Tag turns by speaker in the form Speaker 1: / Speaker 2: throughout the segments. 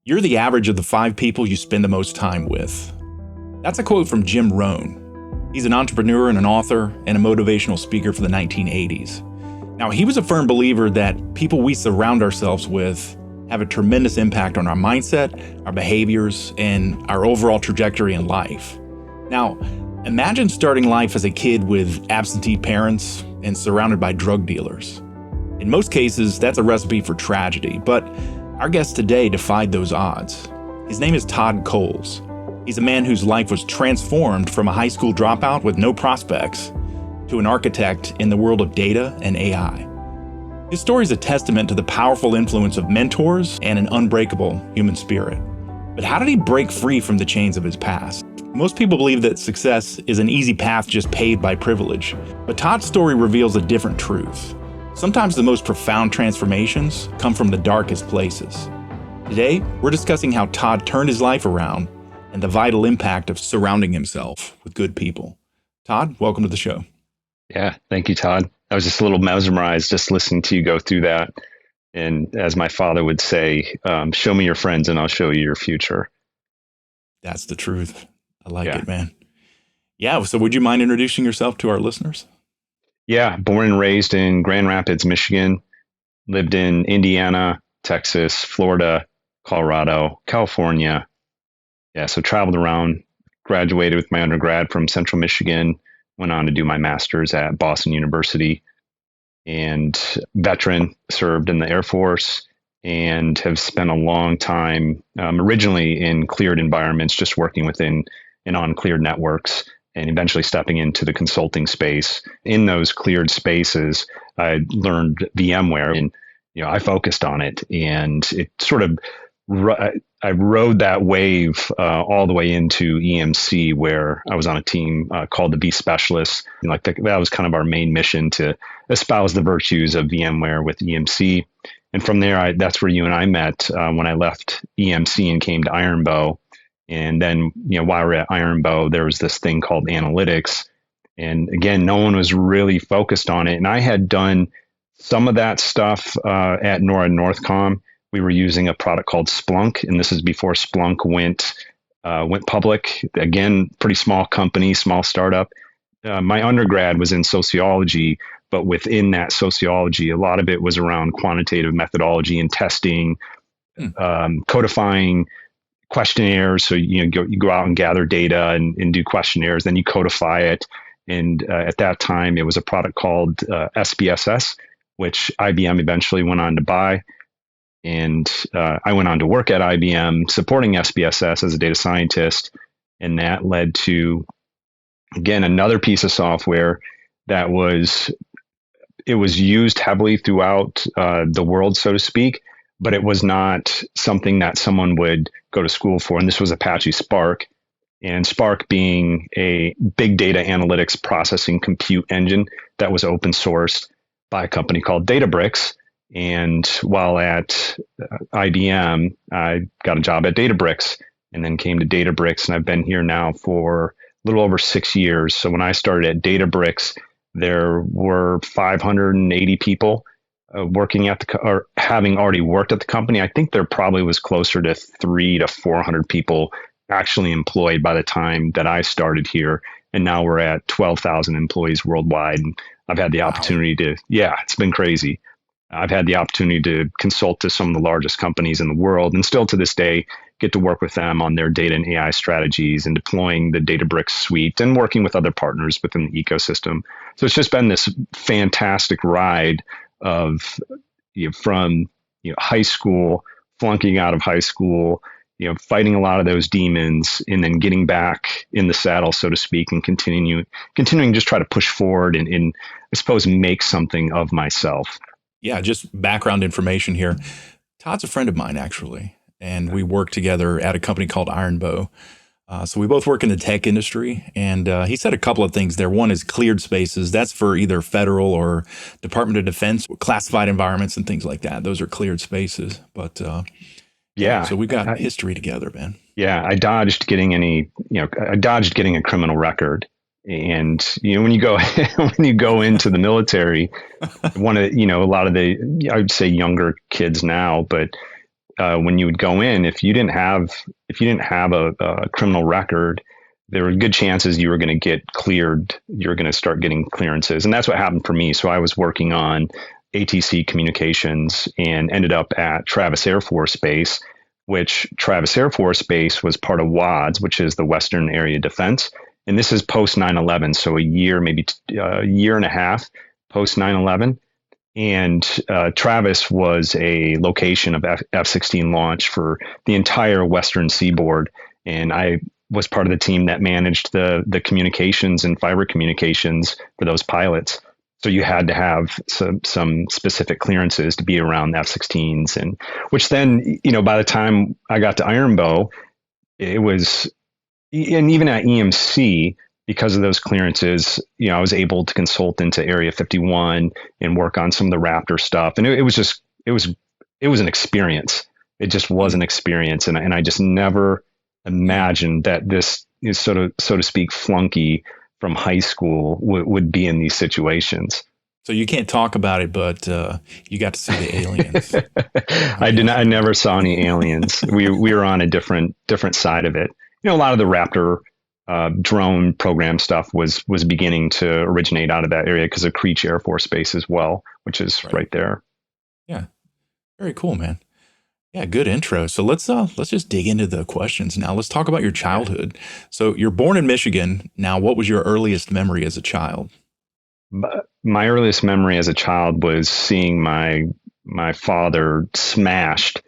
Speaker 1: You're the average of the 5 people you spend the most time with. That's a quote from Jim Rohn. He's an entrepreneur and an author and a motivational speaker for the 1980s. Now, he was a firm believer that people we surround ourselves with have a tremendous impact on our mindset, our behaviors, and our overall trajectory in life. Now, imagine starting life as a kid with absentee parents and surrounded by drug dealers. In most cases, that's a recipe for tragedy, but our guest today defied those odds. His name is Todd Cowles. He's a man whose life was transformed from a high school dropout with no prospects to an architect in the world of data and AI. His story is a testament to the powerful influence of mentors and an unbreakable human spirit. But how did he break free from the chains of his past? Most people believe that success is an easy path just paved by privilege, but Todd's story reveals a different truth. Sometimes the most profound transformations come from the darkest places. Today, we're discussing how Todd turned his life around and the vital impact of surrounding himself with good people. Todd, welcome to the show.
Speaker 2: Yeah, thank you, Todd. I was just a little mesmerized just listening to you go through that. And as my father would say, show me your friends and I'll show you your future.
Speaker 1: That's the truth. I like it, man. Yeah, so would you mind introducing yourself to our listeners?
Speaker 2: Yeah, born and raised in Grand Rapids, Michigan, lived in Indiana, Texas, Florida, Colorado, California. Yeah, so traveled around, graduated with my undergrad from Central Michigan, went on to do my master's at Boston University, and veteran, served in the Air Force, and have spent a long time originally in cleared environments, just working within and on cleared networks, and eventually stepping into the consulting space. In those cleared spaces, I learned VMware, and I focused on it, and it sort of I rode that wave all the way into EMC, where I was on a team called the V Specialists. And that was kind of our main mission, to espouse the virtues of VMware with EMC. And from there, that's where you and I met when I left EMC and came to Ironbow. And then, while we were at Ironbow, there was this thing called analytics. And again, no one was really focused on it. And I had done some of that stuff at NORAD Northcom. We were using a product called Splunk, and this is before Splunk went public. Again, pretty small company, small startup. My undergrad was in sociology, but within that sociology, a lot of it was around quantitative methodology and testing, codifying questionnaires. So you go out and gather data and do questionnaires, then you codify it. And at that time, it was a product called SPSS, which IBM eventually went on to buy. And I went on to work at IBM supporting SPSS as a data scientist. And that led to, again, another piece of software that was used heavily throughout the world, so to speak, but it was not something that someone would go to school for. And this was Apache Spark. And Spark being a big data analytics processing compute engine that was open sourced by a company called Databricks. And while at IBM, I got a job at Databricks and then came to Databricks. And I've been here now for a little over 6 years. So when I started at Databricks, there were 580 people working at or having already worked at the company. I think there probably was closer to 300 to 400 people actually employed by the time that I started here. And now we're at 12,000 employees worldwide. And I've had the opportunity to, it's been crazy. I've had the opportunity to consult to some of the largest companies in the world, and still to this day get to work with them on their data and AI strategies and deploying the Databricks suite and working with other partners within the ecosystem. So it's just been this fantastic ride of from high school, flunking out of high school, fighting a lot of those demons, and then getting back in the saddle, so to speak, and continuing just try to push forward and I suppose make something of myself.
Speaker 1: Yeah, just background information here. Todd's a friend of mine, actually, and we work together at a company called Ironbow. So we both work in the tech industry, and he said a couple of things there. One is cleared spaces. That's for either federal or Department of Defense, classified environments and things like that. Those are cleared spaces. But so we got history together, man. Yeah,
Speaker 2: I dodged getting a criminal record. And when you go into the military, a lot of the, I would say, younger kids now, but when you would go in, if you didn't have a criminal record, there were good chances you were going to get cleared. You're going to start getting clearances, and that's what happened for me. So I was working on ATC communications and ended up at Travis Air Force Base, which Travis Air Force Base was part of WADS, which is the Western Area Defense. And this is post 9/11, so a year, maybe a year and a half post 9/11. And Travis was a location of F-16 launch for the entire Western seaboard. And I was part of the team that managed the communications and fiber communications for those pilots. So you had to have some specific clearances to be around F-16s, and which then, by the time I got to Iron Bow, it was, and even at EMC, because of those clearances, I was able to consult into Area 51 and work on some of the Raptor stuff. And it was an experience. It just was an experience. And I just never imagined that this is so to speak, flunky from high school would be in these situations.
Speaker 1: So you can't talk about it, but you got to see the aliens.
Speaker 2: I never saw any aliens. We were on a different side of it. A lot of the Raptor drone program stuff was beginning to originate out of that area because of Creech Air Force Base as well, which is right there.
Speaker 1: Yeah, very cool, man. Yeah, good intro. So let's just dig into the questions now. Let's talk about your childhood. So you're born in Michigan. Now, what was your earliest memory as a child?
Speaker 2: My earliest memory as a child was seeing my father smashed,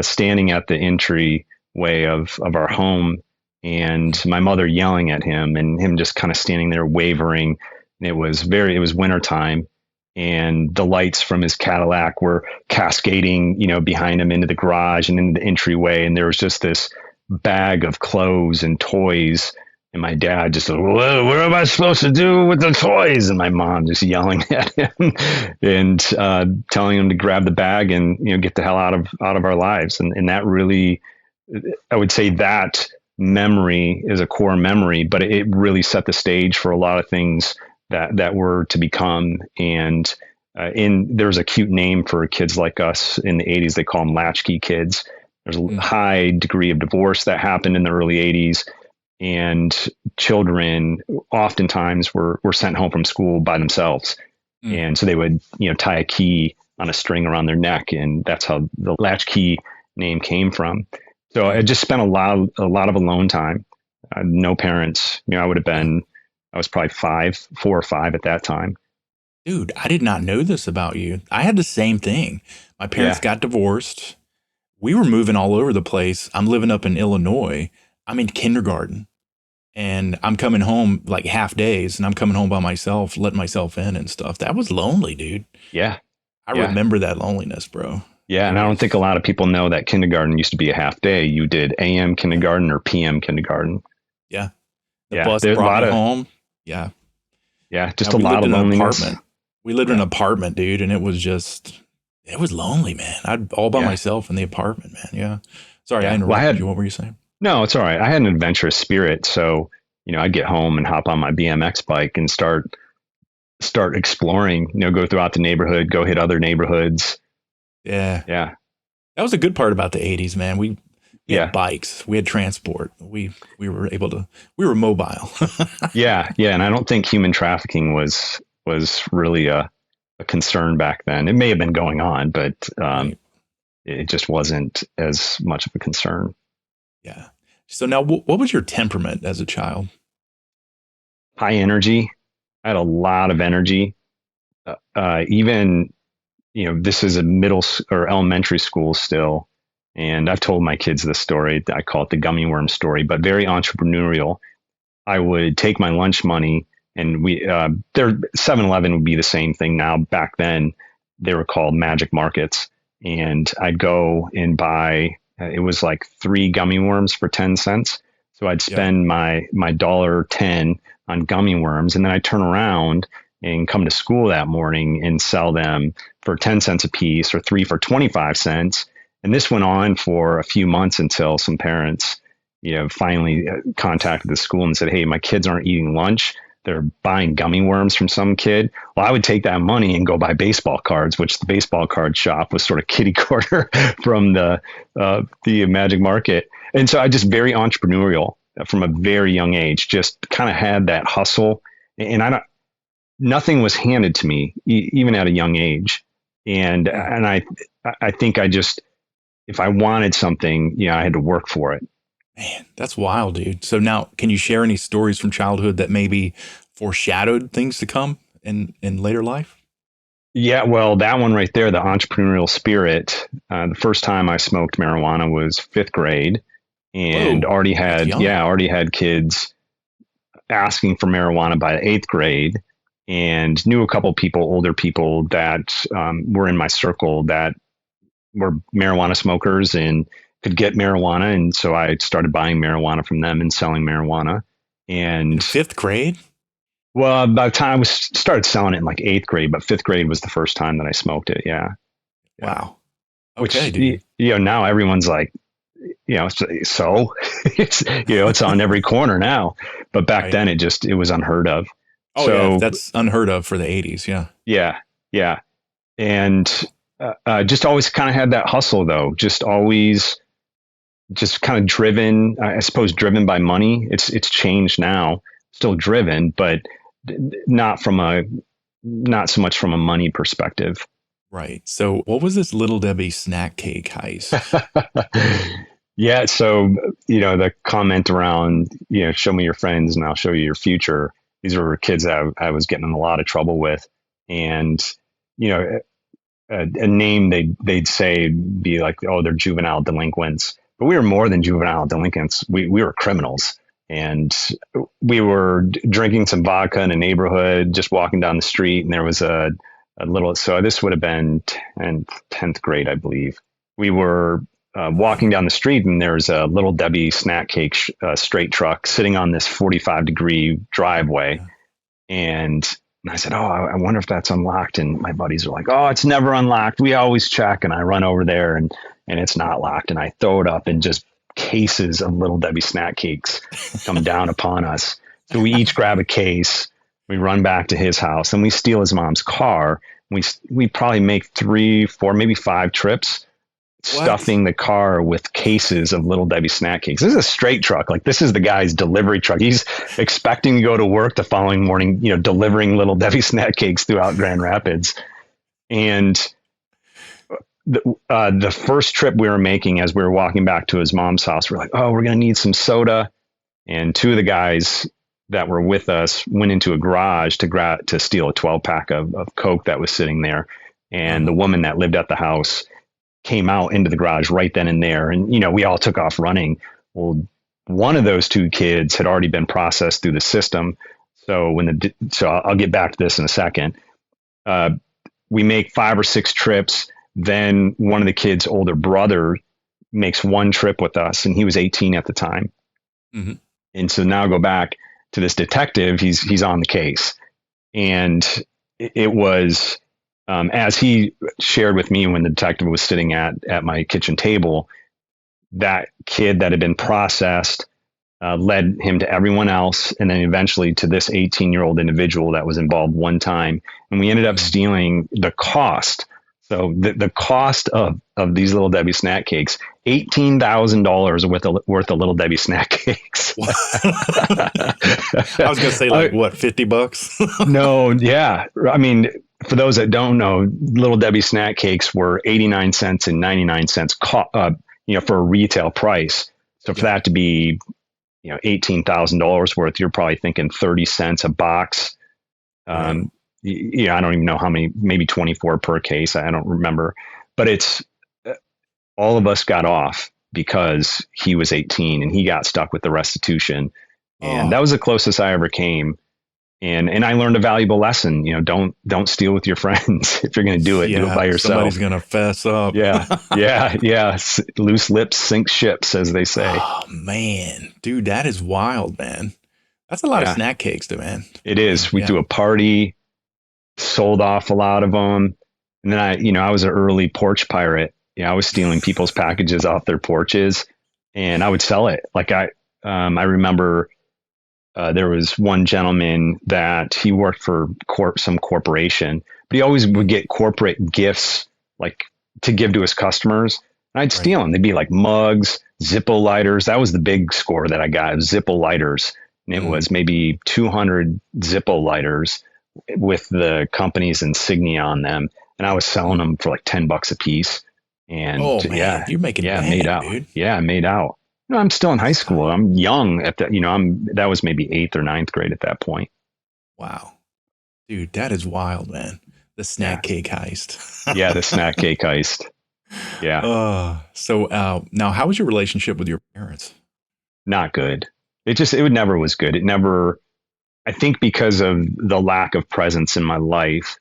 Speaker 2: standing at the entryway of our home, and my mother yelling at him, and him just kind of standing there wavering. And it was wintertime, and the lights from his Cadillac were cascading, behind him into the garage and into the entryway. And there was just this bag of clothes and toys. And my dad just, what am I supposed to do with the toys? And my mom just yelling at him and telling him to grab the bag and, get the hell out of our lives. And that really, I would say that memory is a core memory, but it really set the stage for a lot of things that were to become. And there's a cute name for kids like us in the 80s. They call them latchkey kids. There's a high degree of divorce that happened in the early 80s. And children oftentimes were sent home from school by themselves. And so they would, tie a key on a string around their neck. And that's how the latchkey name came from. So I just spent a lot of alone time. No parents. I was probably 4 or 5 at that time.
Speaker 1: Dude, I did not know this about you. I had the same thing. My parents got divorced. We were moving all over the place. I'm living up in Illinois. I'm in kindergarten, and I'm coming home like half days, and I'm coming home by myself, letting myself in and stuff. That was lonely, dude.
Speaker 2: Yeah.
Speaker 1: I remember that loneliness, bro.
Speaker 2: Yeah. And I don't think a lot of people know that kindergarten used to be a half day. You did AM kindergarten or PM kindergarten.
Speaker 1: Yeah. The bus brought me home. Yeah.
Speaker 2: Yeah. Just a lot of loneliness.
Speaker 1: We lived in an apartment, dude. And it was lonely, man. I'd all by myself in the apartment, man. Yeah. Sorry, I interrupted you. What were you saying?
Speaker 2: No, it's all right. I had an adventurous spirit. So, I'd get home and hop on my BMX bike and start exploring, go throughout the neighborhood, go hit other neighborhoods.
Speaker 1: Yeah.
Speaker 2: Yeah.
Speaker 1: That was a good part about the 80s, man. We had bikes, we had transport. We were mobile.
Speaker 2: Yeah. And I don't think human trafficking was really a concern back then. It may have been going on, but it just wasn't as much of a concern.
Speaker 1: Yeah. So now, what was your temperament as a child?
Speaker 2: High energy. I had a lot of energy. Even, this is a middle or elementary school still. And I've told my kids this story. I call it the gummy worm story, but very entrepreneurial. I would take my lunch money, and 7-Eleven would be the same thing now. Back then, they were called Magic Markets. And I'd go and buy, it was like 3 gummy worms for 10 cents. So I'd spend my $1.10 on gummy worms, and then I'd turn around and come to school that morning and sell them for 10 cents a piece, or 3 for 25 cents. And this went on for a few months until some parents, finally contacted the school and said, "Hey, my kids aren't eating lunch. they're buying gummy worms from some kid. Well, I would take that money and go buy baseball cards, which the baseball card shop was sort of kitty corner from the Magic Market. And so I just very entrepreneurial from a very young age, just kind of had that hustle. And nothing was handed to me, even at a young age. And I think if I wanted something, I had to work for it.
Speaker 1: Man, that's wild, dude. So now, can you share any stories from childhood that maybe foreshadowed things to come in later life?
Speaker 2: Yeah, well, that one right there, the entrepreneurial spirit. The first time I smoked marijuana was 5th grade, and
Speaker 1: Whoa,
Speaker 2: already had kids asking for marijuana by the 8th grade, and knew a couple people, older people that were in my circle that were marijuana smokers and could get marijuana. And so I started buying marijuana from them and selling marijuana. And
Speaker 1: in 5th grade?
Speaker 2: Well, by the time I started selling it in like 8th grade, but 5th grade was the first time that I smoked it. Yeah.
Speaker 1: Wow. Okay,
Speaker 2: Which, now everyone's like, so it's on every corner now, but back then it was unheard of.
Speaker 1: Oh, so, yeah, that's unheard of for the 80s. Yeah.
Speaker 2: Yeah. Yeah. And just always kind of had that hustle though, just kind of driven, I suppose, driven by money. It's changed now, still driven, but not so much from a money perspective.
Speaker 1: Right. So what was this Little Debbie snack cake heist?
Speaker 2: Yeah. So, the comment around, show me your friends and I'll show you your future. These were kids that I was getting in a lot of trouble with. And, a name they'd say be like, oh, they're juvenile delinquents. But we were more than juvenile delinquents. We were criminals. And we were drinking some vodka in a neighborhood, just walking down the street. And there was a little, so this would have been 10th grade, I believe. We were walking down the street and there was a Little Debbie snack cake straight truck sitting on this 45-degree driveway. And I said, oh, I wonder if that's unlocked. And my buddies were like, oh, it's never unlocked. We always check. And I run over there and it's not locked. And I throw it up and just cases of Little Debbie snack cakes come down upon us. So we each grab a case, we run back to his house and we steal his mom's car. We probably make 3, 4, maybe 5 trips stuffing the car with cases of Little Debbie snack cakes. This is a straight truck. Like this is the guy's delivery truck. He's expecting to go to work the following morning, delivering Little Debbie snack cakes throughout Grand Rapids. And the first trip we were making as we were walking back to his mom's house, we're like, oh, we're going to need some soda. And 2 of the guys that were with us went into a garage to steal a 12-pack of Coke that was sitting there. And the woman that lived at the house came out into the garage right then and there. And, we all took off running. Well, one of those 2 kids had already been processed through the system. So I'll get back to this in a second. We make 5 or 6 trips. Then one of the kids' older brother makes 1 trip with us, and he was 18 at the time. Mm-hmm. And so now go back to this detective. He's on the case, and it was as he shared with me when the detective was sitting at my kitchen table. That kid that had been processed led him to everyone else, and then eventually to this 18-year-old individual that was involved one time, and we ended up stealing the cost. So the cost of these Little Debbie snack cakes, $18,000 worth of Little Debbie snack cakes.
Speaker 1: I was going to say what, $50?
Speaker 2: No. Yeah. I mean, for those that don't know, Little Debbie snack cakes were 89 cents and 99 cents, for a retail price. So for that to be, $18,000 worth, you're probably thinking 30 cents a box. I don't even know how many, maybe 24 per case. I don't remember, but it's all of us got off because he was 18 and he got stuck with the restitution. And that was the closest I ever came. And I learned a valuable lesson, don't steal with your friends. If you're going to do it, do it by yourself.
Speaker 1: Somebody's going to fess up.
Speaker 2: Yeah. Loose lips sink ships, as they say.
Speaker 1: Oh man, dude, that is wild, man. That's a lot of snack cakes, though, man.
Speaker 2: It is. We do a party. Sold off a lot of them. And then I was an early porch pirate. I was stealing people's packages off their porches and I would sell it. Like I remember there was one gentleman that he worked for some corporation, but he always would get corporate gifts like to give to his customers. And I'd steal them. They'd be like mugs, Zippo lighters. That was the big score that I got, Zippo lighters. And it was maybe 200 Zippo lighters with the company's insignia on them. And I was selling them for like $10 a piece. And
Speaker 1: you're making bank,
Speaker 2: made out.
Speaker 1: dude.
Speaker 2: Yeah, made out. I'm still in high school. I'm young at that. That was maybe 8th or 9th grade at that point.
Speaker 1: Wow, dude, that is wild, man. The snack cake heist.
Speaker 2: Yeah, the snack cake heist. Yeah.
Speaker 1: So now, how was your relationship with your parents?
Speaker 2: Not good. It never was good. It never. I think because of the lack of presence in my life,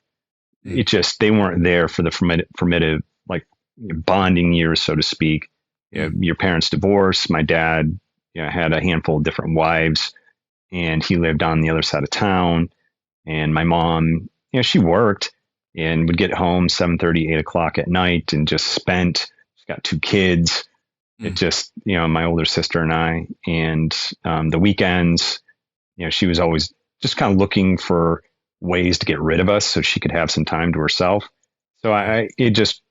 Speaker 2: they weren't there for the formative like bonding years, so to speak. Your parents divorced. My dad had a handful of different wives, and he lived on the other side of town. And my mom, she worked and would get home 7:30, 8 o'clock at night and just spent. She's got 2 kids. It just, my older sister and I, and the weekends, she was always just kind of looking for ways to get rid of us so she could have some time to herself. So it just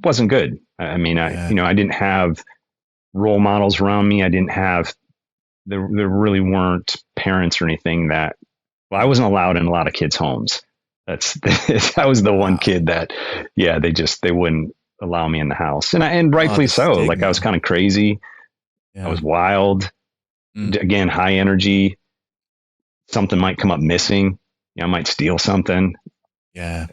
Speaker 2: wasn't good. I mean, I didn't have role models around me. I didn't have, there really weren't parents or anything that, I wasn't allowed in a lot of kids' homes. I was the one kid that, they wouldn't allow me in the house. And rightfully so. Stigma. Like I was kind of crazy. I was wild. Again, high energy. Something might come up missing. I might steal something.
Speaker 1: Yeah.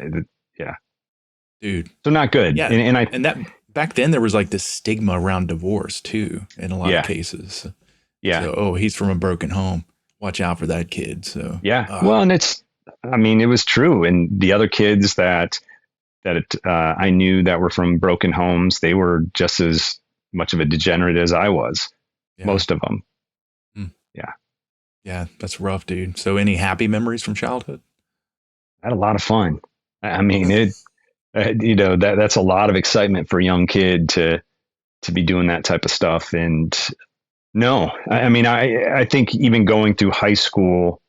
Speaker 1: Dude.
Speaker 2: So not good.
Speaker 1: Yeah. And that back then there was like this stigma around divorce too, in a lot of cases.
Speaker 2: Yeah.
Speaker 1: So, he's from a broken home. Watch out for that kid. So
Speaker 2: well, and it was true. And the other kids that I knew that were from broken homes, they were just as much of a degenerate as I was. Most of them.
Speaker 1: Yeah, that's rough, dude. So any happy memories from childhood?
Speaker 2: I had a lot of fun. I mean, that's a lot of excitement for a young kid to be doing that type of stuff. And no, I think even going through high school,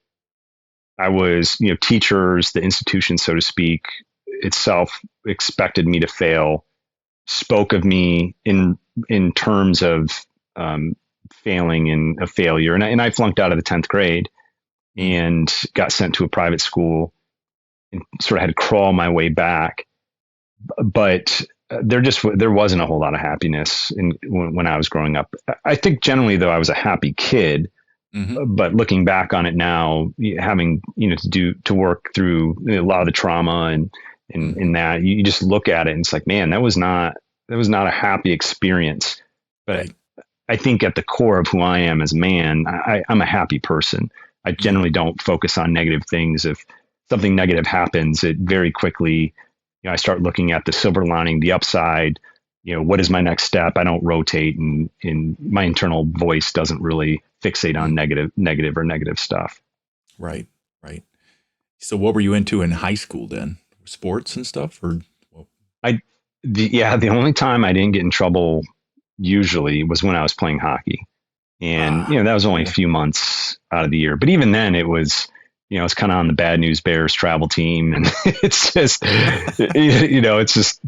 Speaker 2: I was, teachers, the institution, so to speak, itself expected me to fail, spoke of me in terms of failing and a failure. And I flunked out of the 10th grade and got sent to a private school and sort of had to crawl my way back. But there wasn't a whole lot of happiness when I was growing up. I think generally, though, I was a happy kid. But looking back on it now, having to work through a lot of the trauma and in that, you just look at it and it's like, man, that was not a happy experience. But I think at the core of who I am as a man, I'm a happy person. I generally don't focus on negative things. If something negative happens, it very quickly, I start looking at the silver lining, the upside. What is my next step? I don't rotate, and my internal voice doesn't really fixate on negative stuff.
Speaker 1: Right. So what were you into in high school then? Sports and stuff? Or
Speaker 2: the only time I didn't get in trouble usually was when I was playing hockey. And, that was only a few months out of the year. But even then it was, it's kind of on the Bad News Bears travel team. And it's just, it's just,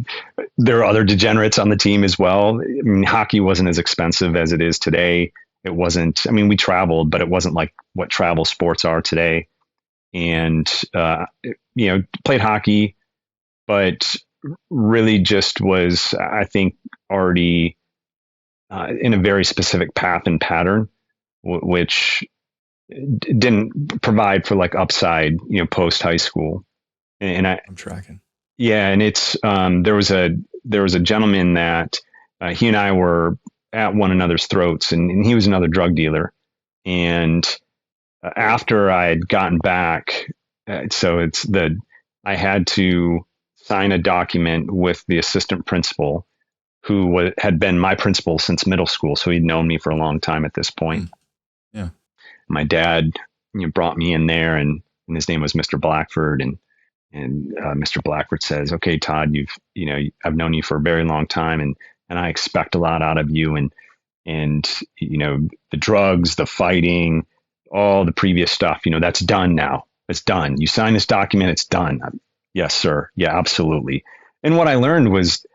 Speaker 2: there are other degenerates on the team as well. I mean, hockey wasn't as expensive as it is today. It wasn't, we traveled, but it wasn't like what travel sports are today. And, played hockey, but really just was, I think, already in a very specific path and pattern, which didn't provide for like upside, post high school. And
Speaker 1: I'm tracking.
Speaker 2: Yeah. And it's, there was a gentleman that he and I were at one another's throats, and he was another drug dealer. And after I had gotten back, I had to sign a document with the assistant principal, who had been my principal since middle school. So he'd known me for a long time at this point.
Speaker 1: Yeah.
Speaker 2: My dad brought me in there, and his name was Mr. Blackford. And Mr. Blackford says, "Okay, Todd, I've known you for a very long time, and I expect a lot out of you. And the drugs, the fighting, all the previous stuff, that's done now. It's done. You sign this document, it's done. Yes, sir. Yeah, absolutely. And what I learned was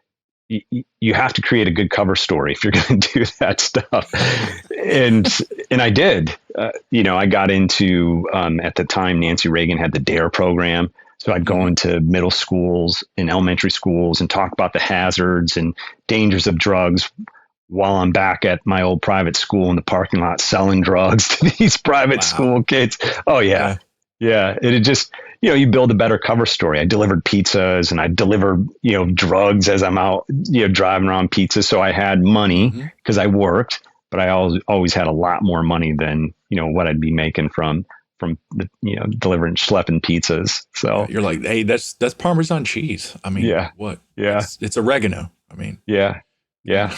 Speaker 2: you have to create a good cover story if you're going to do that stuff. and I did. I got into, at the time, Nancy Reagan had the DARE program. So I'd go into middle schools and elementary schools and talk about the hazards and dangers of drugs while I'm back at my old private school in the parking lot selling drugs to these private school kids. Oh, yeah. Yeah. It just, you build a better cover story. I delivered pizzas and I delivered, drugs as I'm out, driving around pizzas. So I had money because I worked, but I always had a lot more money than, what I'd be making from the, delivering, schlepping pizzas. So
Speaker 1: you're like, hey, that's Parmesan cheese. I mean, what?
Speaker 2: Yeah.
Speaker 1: It's oregano. I mean,
Speaker 2: yeah. Yeah.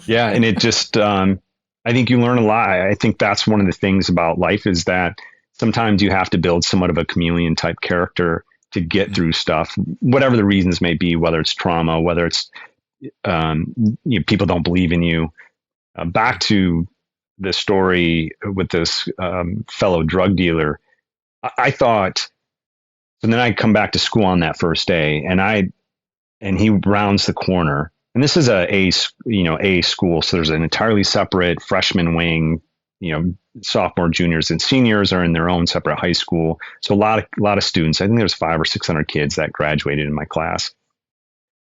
Speaker 2: And it just, I think you learn a lot. I think that's one of the things about life is that sometimes you have to build somewhat of a chameleon type character to get through stuff, whatever the reasons may be, whether it's trauma, whether it's, people don't believe in you. Back to the story with this fellow drug dealer, I thought, and then I come back to school on that first day and he rounds the corner. And this is a school. So there's an entirely separate freshman wing, sophomore, juniors, and seniors are in their own separate high school. So a lot of students, I think there's 500 or 600 kids that graduated in my class.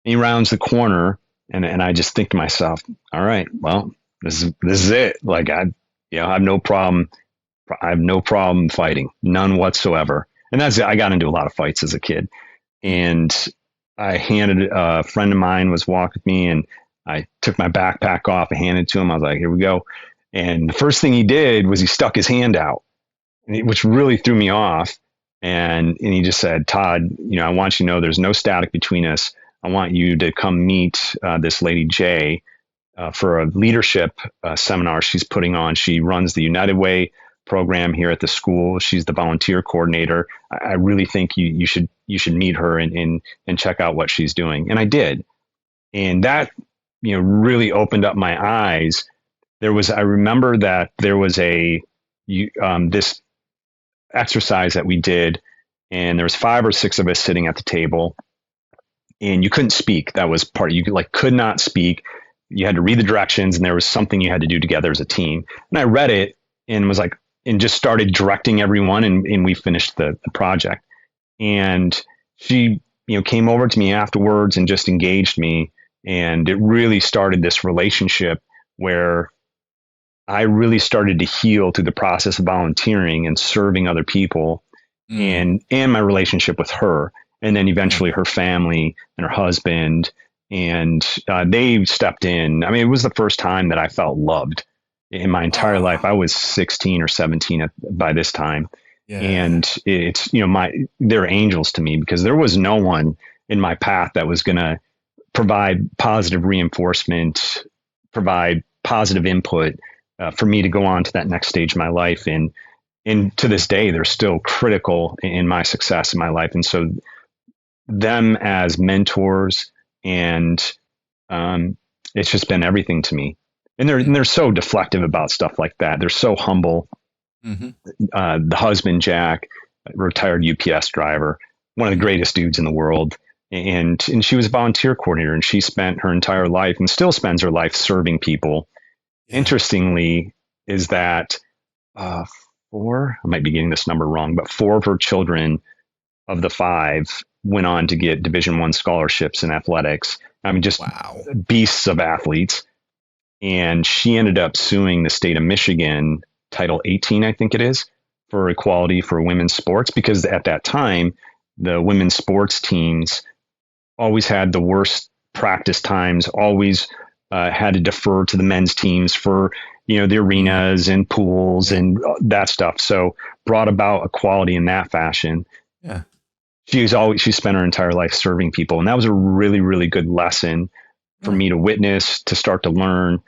Speaker 2: And he rounds the corner and I just think to myself, all right, well, this is it. Like I have no problem. I have no problem fighting, none whatsoever. And I got into a lot of fights as a kid. And I handed a friend of mine was walking with me and I took my backpack off and handed it to him. I was like, here we go. And the first thing he did was he stuck his hand out, which really threw me off. And he just said, Todd, I want you to know there's no static between us. I want you to come meet this lady, Jay, for a leadership seminar she's putting on. She runs the United Way program here at the school. She's the volunteer coordinator. I really think you should meet her and check out what she's doing. And I did. And that, really opened up my eyes. I remember that there was this exercise that we did, and there was 5 or 6 of us sitting at the table, and you couldn't speak. That was part. You could not speak. You had to read the directions, and there was something you had to do together as a team. And I read it and was like, and just started directing everyone, and we finished the project. And she, came over to me afterwards and just engaged me, and it really started this relationship where I really started to heal through the process of volunteering and serving other people, and my relationship with her, and then eventually her family and her husband, and they stepped in. I mean, it was the first time that I felt loved in my entire life. I was 16 or 17 by this time. Yeah. And it's, they're angels to me because there was no one in my path that was going to provide positive reinforcement, provide positive input for me to go on to that next stage of my life. And to this day, they're still critical in my success in my life. And so them as mentors, and it's just been everything to me. And they're so deflective about stuff like that. They're so humble. The husband, Jack, retired UPS driver, one of the greatest dudes in the world. And she was a volunteer coordinator, and she spent her entire life and still spends her life serving people. Yeah. Interestingly, is that 4, I might be getting this number wrong, but 4 of her children of the 5 went on to get Division I scholarships in athletics. I mean, just beasts of athletes. And she ended up suing the state of Michigan, Title 18, I think it is, for equality for women's sports, because at that time, the women's sports teams always had the worst practice times, always had to defer to the men's teams for, the arenas and pools and that stuff. So brought about equality in that fashion. Yeah. She spent her entire life serving people. And that was a really, really good lesson for me to witness, to start to learn.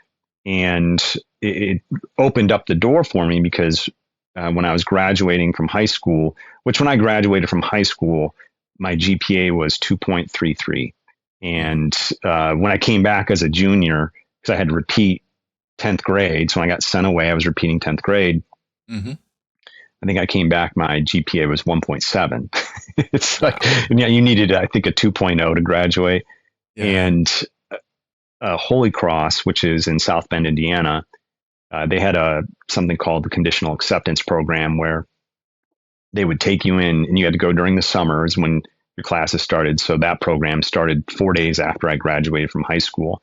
Speaker 2: And it opened up the door for me because when I was graduating from high school, when I graduated from high school, my GPA was 2.33. And when I came back as a junior, because I had to repeat 10th grade, so when I got sent away, I was repeating 10th grade. I think I came back, my GPA was 1.7. It's like, yeah, you needed, I think, a 2.0 to graduate.
Speaker 1: Yeah.
Speaker 2: And Holy Cross, which is in South Bend, Indiana, they had something called the conditional acceptance program, where they would take you in, and you had to go during the summers when your classes started. So that program started 4 days after I graduated from high school.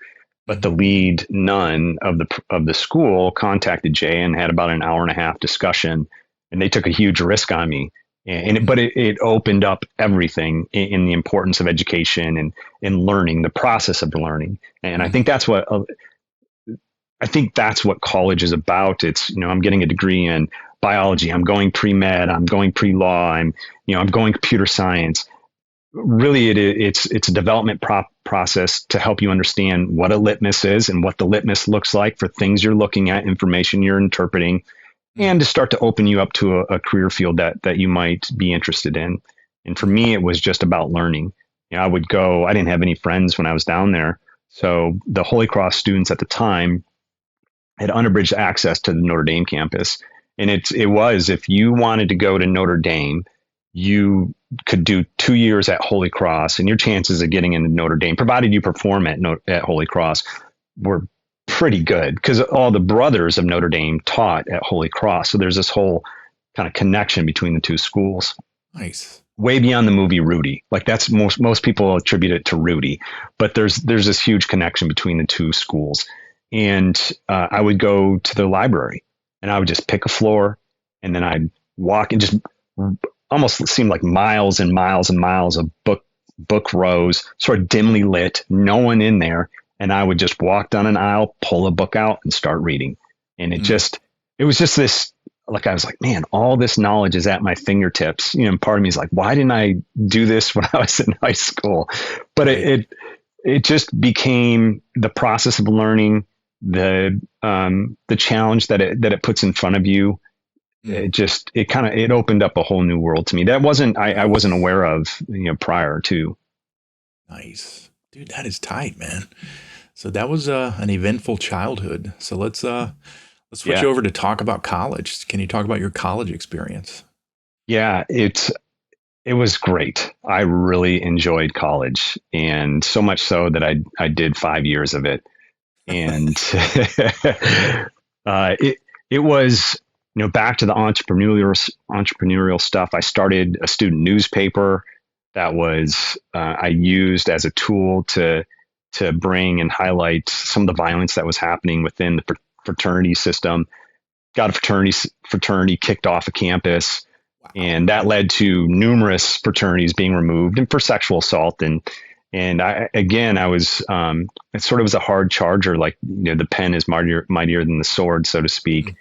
Speaker 2: But the lead nun of the school contacted Jay and had about an hour and a half discussion, and they took a huge risk on me. But it opened up everything in the importance of education and in learning, the process of learning. And I think that's what college is about. It's, I'm getting a degree in biology, I'm going pre-med, I'm going pre-law, I'm going computer science. Really, it's a development process to help you understand what a litmus is and what the litmus looks like for things you're looking at, information you're interpreting, and to start to open you up to a career field that you might be interested in. And for me, it was just about learning. I would go, I didn't have any friends when I was down there. So the Holy Cross students at the time had unabridged access to the Notre Dame campus. And it was, if you wanted to go to Notre Dame, you could do 2 years at Holy Cross, and your chances of getting into Notre Dame, provided you perform at Holy Cross, were pretty good, because all the brothers of Notre Dame taught at Holy Cross. So there's this whole kind of connection between the two schools.
Speaker 1: Nice.
Speaker 2: Way beyond the movie Rudy. Like, that's most people attribute it to Rudy, but there's this huge connection between the two schools. And I would go to the library, and I would just pick a floor, and then I'd walk, and just almost seemed like miles and miles and miles of book rows, sort of dimly lit, no one in there. And I would just walk down an aisle, pull a book out, and start reading. And it was just this, like, I was like, man, all this knowledge is at my fingertips. Part of me is like, why didn't I do this when I was in high school? But it just became the process of learning, the challenge that it puts in front of you. It opened up a whole new world to me that I wasn't aware of, prior to.
Speaker 1: Nice, dude. That is tight, man. So that was an eventful childhood. So let's switch over to talk about college. Can you talk about your college experience?
Speaker 2: Yeah, it was great. I really enjoyed college, and so much so that I did 5 years of it. And it was, back to the entrepreneurial stuff. I started a student newspaper that was I used as a tool to bring and highlight some of the violence that was happening within the fraternity system. Got a fraternity kicked off a campus, and that led to numerous fraternities being removed, and for sexual assault. And I was it sort of was a hard charger, like, the pen is mightier than the sword, so to speak.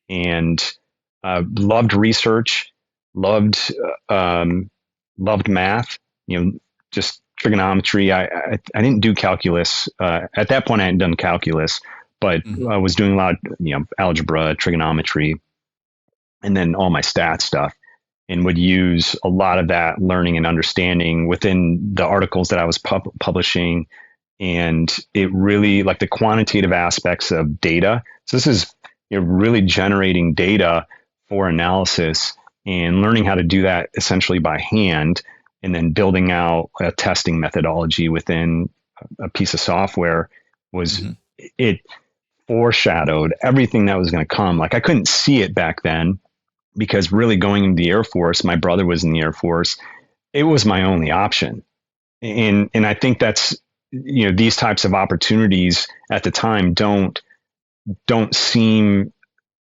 Speaker 2: And loved research, loved math, just trigonometry. I didn't do calculus. At that point, I hadn't done calculus, but I was doing a lot of, algebra, trigonometry, and then all my stats stuff, and would use a lot of that learning and understanding within the articles that I was publishing. And it really, like, the quantitative aspects of data. So this is, really generating data for analysis and learning how to do that essentially by hand, and then building out a testing methodology within a piece of software it foreshadowed everything that was going to come. Like, I couldn't see it back then, because really going into the Air Force, my brother was in the Air Force, it was my only option. And I think that's, these types of opportunities at the time don't seem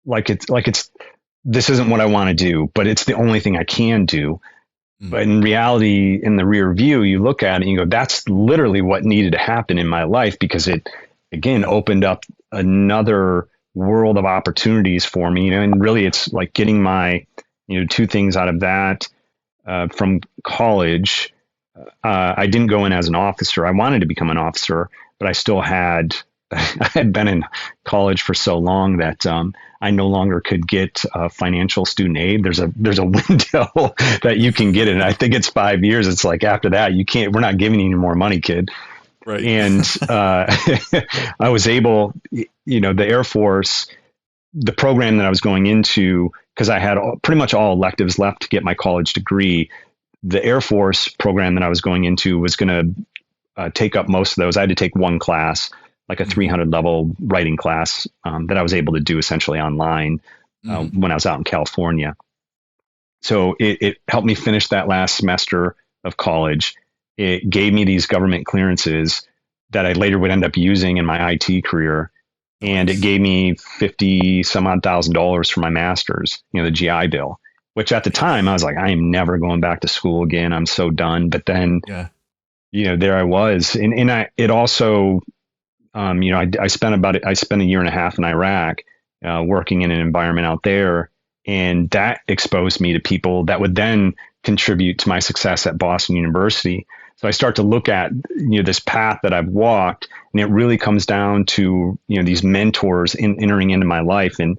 Speaker 2: like it's this isn't what I want to do, but it's the only thing I can do. But in reality, in the rear view, you look at it and you go, that's literally what needed to happen in my life, because it, again, opened up another world of opportunities for me. And really, it's like getting my, two things out of that from college. I didn't go in as an officer. I wanted to become an officer, but I still had I had been in college for so long that I no longer could get financial student aid. There's a window that you can get it, and I think it's 5 years. It's like, after that, you can't. We're not giving you any more money, kid.
Speaker 1: Right.
Speaker 2: And I was able, the Air Force, the program that I was going into, because I had pretty much all electives left to get my college degree, the Air Force program that I was going into was going to take up most of those. I had to take one class, like a 300 level writing class that I was able to do essentially online when I was out in California. So it helped me finish that last semester of college. It gave me these government clearances that I later would end up using in my IT career. And it gave me some odd $1,000 for my master's, the GI Bill, which at the time I was like, I am never going back to school again. I'm so done. But then, there I was. And it also, I spent a year and a half in Iraq working in an environment out there. And that exposed me to people that would then contribute to my success at Boston University. So I start to look at, this path that I've walked, and it really comes down to, these mentors entering into my life and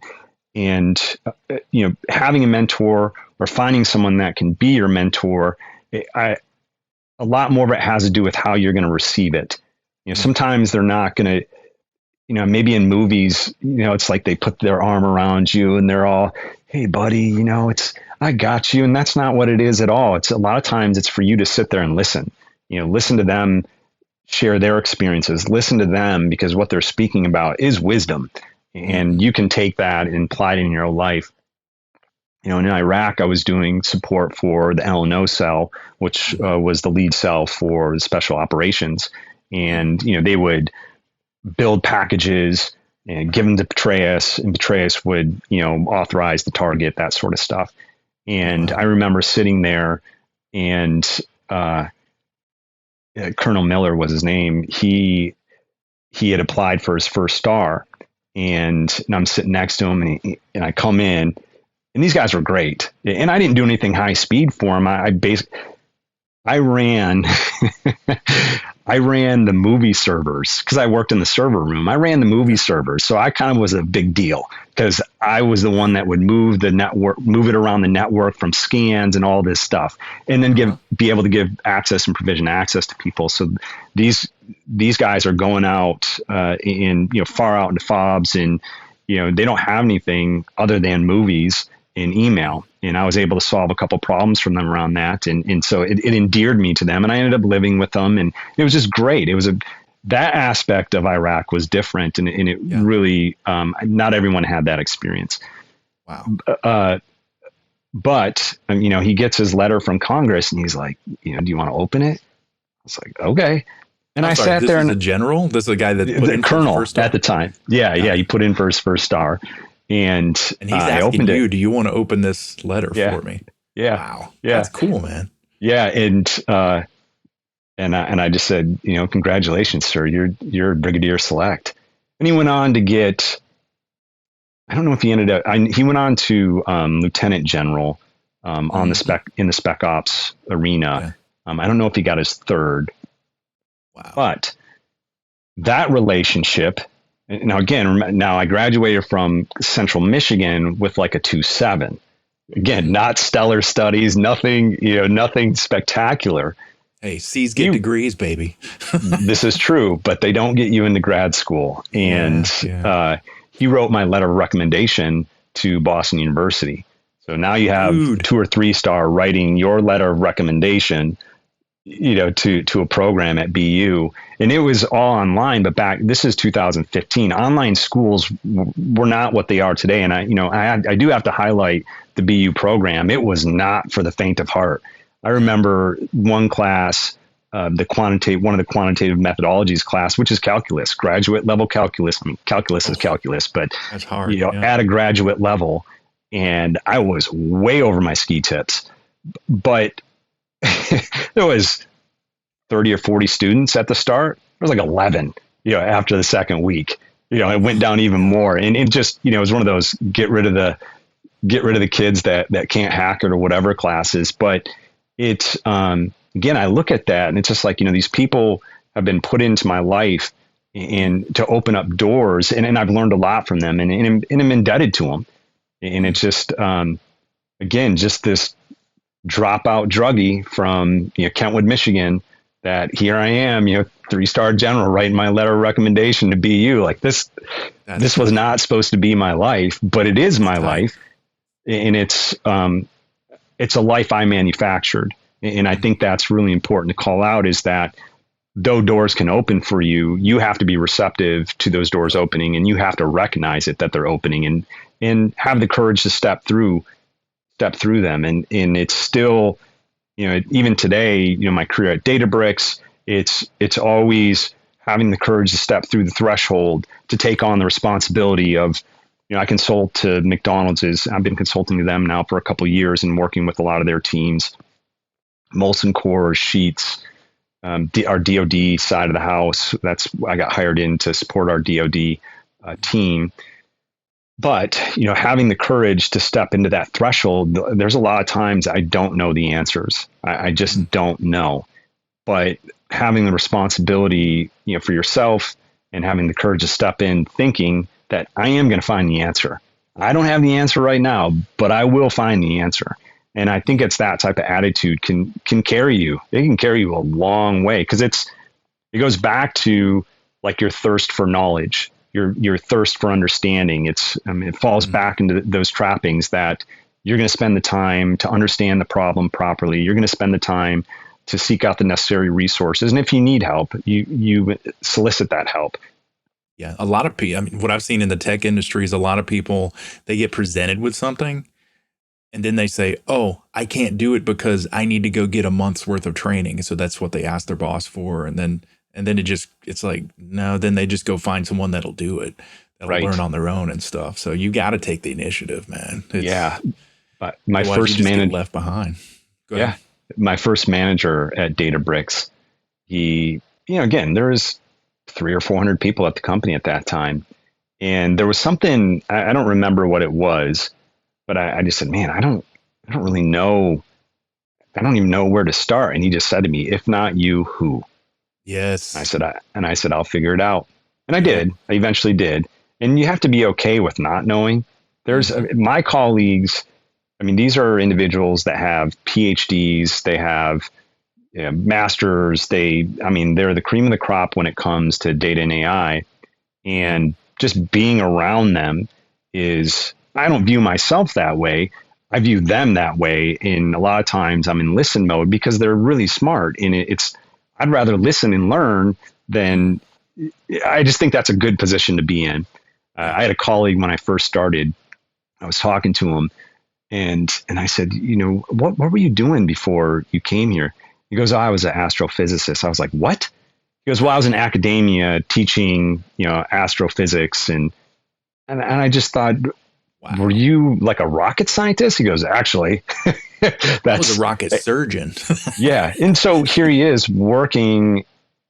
Speaker 2: having a mentor or finding someone that can be your mentor. A lot more of it has to do with how you're going to receive it. Sometimes they're not going to, maybe in movies, it's like they put their arm around you and they're all, hey buddy, I got you. And that's not what it is at all. It's a lot of times it's for you to sit there and listen. Listen to them share their experiences, listen to them, because what they're speaking about is wisdom, and you can take that and apply it in your own life. In Iraq, I was doing support for the L&O cell, which was the lead cell for the special operations. And, they would build packages and give them to Petraeus, and Petraeus would, authorize the target, that sort of stuff. And I remember sitting there and, Colonel Miller was his name. He had applied for his first star, and I'm sitting next to him, and I come in, and these guys were great. And I didn't do anything high speed for them. I ran, I ran the movie servers because I worked in the server room. I ran the movie servers. So I kind of was a big deal because I was the one that would move it around the network from scans and all this stuff, and then be able to give access and provision access to people. So these guys are going out far out into FOBs, and they don't have anything other than movies and email. And I was able to solve a couple problems from them around that. And so it endeared me to them, and I ended up living with them, and it was just great. It was that aspect of Iraq was different. And it really, not everyone had that experience.
Speaker 1: Wow.
Speaker 2: But he gets his letter from Congress, and he's like, do you want to open it? I was like, okay. And I sat there, and
Speaker 1: the general, this is the guy that put in
Speaker 2: colonel
Speaker 1: for his first star?
Speaker 2: At the time. Yeah. He put in for his first star. And
Speaker 1: he's asking you, do you want to open this letter for me?
Speaker 2: Yeah.
Speaker 1: Wow.
Speaker 2: Yeah.
Speaker 1: That's cool, man.
Speaker 2: Yeah. And I just said, congratulations, sir. You're Brigadier Select. And he went on to get, I don't know if he ended up, he went on to Lieutenant General in the Spec Ops arena. Yeah. I don't know if he got his third.
Speaker 1: Wow.
Speaker 2: But that relationship, now I graduated from Central Michigan with like a 2.7. Again, not stellar studies, nothing spectacular.
Speaker 1: Hey, C's get degrees, baby.
Speaker 2: This is true, but they don't get you into grad school. And he wrote my letter of recommendation to Boston University. So now you have 2 or 3 star writing your letter of recommendation, to a program at BU. And it was all online, but this is 2015. Online schools were not what they are today. And I do have to highlight the BU program. It was not for the faint of heart. I remember one class, one of the quantitative methodologies class, which is calculus, graduate level calculus. I mean, calculus is calculus, but
Speaker 1: that's hard,
Speaker 2: at a graduate level. And I was way over my ski tips, but there was 30 or 40 students at the start. There was like 11, after the second week, it went down even more. And it just, it was one of those get rid of the kids that can't hack it or whatever classes. But it's, again, I look at that and it's just like, these people have been put into my life and to open up doors, and I've learned a lot from them, and I'm indebted to them. And it's just, again, just this dropout druggie from Kentwood, Michigan, that here I am, 3-star general writing my letter of recommendation to BU. Like this was not supposed to be my life, but it is my life. And it's a life I manufactured. And I think that's really important to call out, is that though doors can open for you, you have to be receptive to those doors opening, and you have to recognize it, that they're opening, and have the courage to step through them. And it's still, even today, my career at Databricks, it's always having the courage to step through the threshold, to take on the responsibility of, I consult to McDonald's. I've been consulting to them now for a couple of years and working with a lot of their teams, Molson Coors, Sheets, our DoD side of the house. I got hired in to support our DoD team. But, having the courage to step into that threshold, there's a lot of times I don't know the answers. I just don't know. But having the responsibility, for yourself, and having the courage to step in thinking that I am going to find the answer. I don't have the answer right now, but I will find the answer. And I think it's that type of attitude can carry you. It can carry you a long way, because it goes back to like your thirst for knowledge, your thirst for understanding. It falls back into those trappings that you're going to spend the time to understand the problem properly. You're going to spend the time to seek out the necessary resources. And if you need help, you solicit that help.
Speaker 1: Yeah. A lot of people, what I've seen in the tech industry is a lot of people, they get presented with something and then they say, oh, I can't do it because I need to go get a month's worth of training. So that's what they ask their boss for. And then it's like, no, then they just go find someone that'll do it. That'll learn on their own and stuff. So you got to take the initiative, man.
Speaker 2: But my first manager
Speaker 1: left behind.
Speaker 2: My first manager at Databricks, he, again, there was 300 or 400 people at the company at that time. And there was something, I don't remember what it was, but I just said, man, I don't really know. I don't even know where to start. And he just said to me, if not you, who?
Speaker 1: Yes.
Speaker 2: I said, I'll figure it out. And I did. I eventually did. And you have to be okay with not knowing. There's my colleagues. These are individuals that have PhDs, they have masters, they're the cream of the crop when it comes to data and AI. And just being around them I don't view myself that way. I view them that way. And a lot of times I'm in listen mode because they're really smart. And I'd rather listen and learn than, I just think that's a good position to be in. I had a colleague when I first started, I was talking to him, and I said, what were you doing before you came here? He goes, oh, I was an astrophysicist. I was like, what? He goes, well, I was in academia teaching, astrophysics. And I just thought, wow. Were you like a rocket scientist? He goes, actually,
Speaker 1: I was a rocket surgeon.
Speaker 2: Yeah. And so here he is working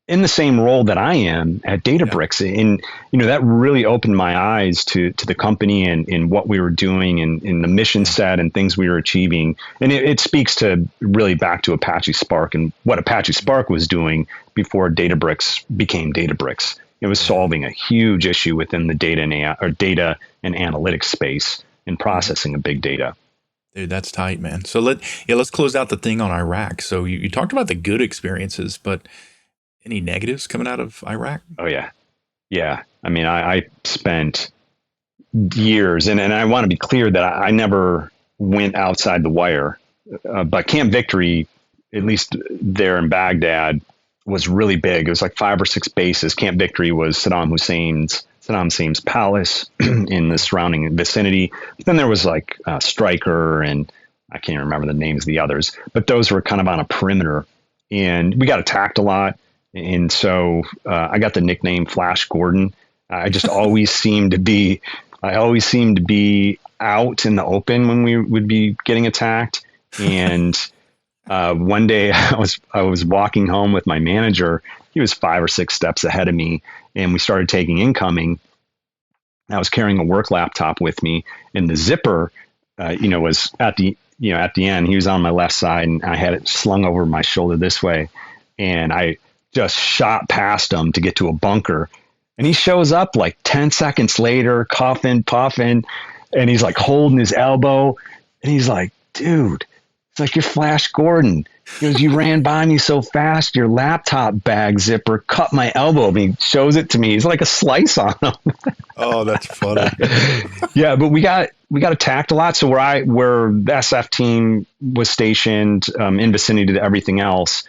Speaker 2: in the same role that I am at Databricks. Yeah. And, that really opened my eyes to the company and what we were doing and the mission set and things we were achieving. And it speaks to really back to Apache Spark and what Apache Spark was doing before Databricks became Databricks. It was solving a huge issue within the data and AI, or data and analytics space and processing of big data.
Speaker 1: Dude, that's tight, man. So let's close out the thing on Iraq. So you talked about the good experiences, but any negatives coming out of Iraq?
Speaker 2: Oh, yeah. Yeah. I spent years, and I want to be clear that I never went outside the wire. But Camp Victory, at least there in Baghdad, was really big. It was like 5 or 6 bases. Camp Victory was Saddam Hussein's palace in the surrounding vicinity. But then there was like Stryker, and I can't remember the names of the others, but those were kind of on a perimeter, and we got attacked a lot. And so I got the nickname Flash Gordon. I just always seemed to be out in the open when we would be getting attacked. And one day I was walking home with my manager. He was 5 or 6 steps ahead of me, and we started taking incoming. I was carrying a work laptop with me, and the zipper, was at the end. He was on my left side, and I had it slung over my shoulder this way, and I just shot past him to get to a bunker. And he shows up like 10 seconds later, coughing, puffing, and he's like holding his elbow, and he's like, dude, It's like, you're Flash Gordon. He goes, you ran by me so fast, your laptop bag zipper cut my elbow. And he shows it to me. It's like a slice on him.
Speaker 1: Oh, that's funny.
Speaker 2: Yeah, but we got attacked a lot. So where the SF team was stationed in vicinity to everything else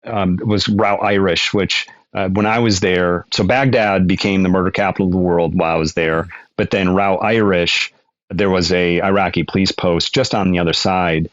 Speaker 2: was Route Irish, which when I was there, so Baghdad became the murder capital of the world while I was there. But then Route Irish, there was a Iraqi police post just on the other side.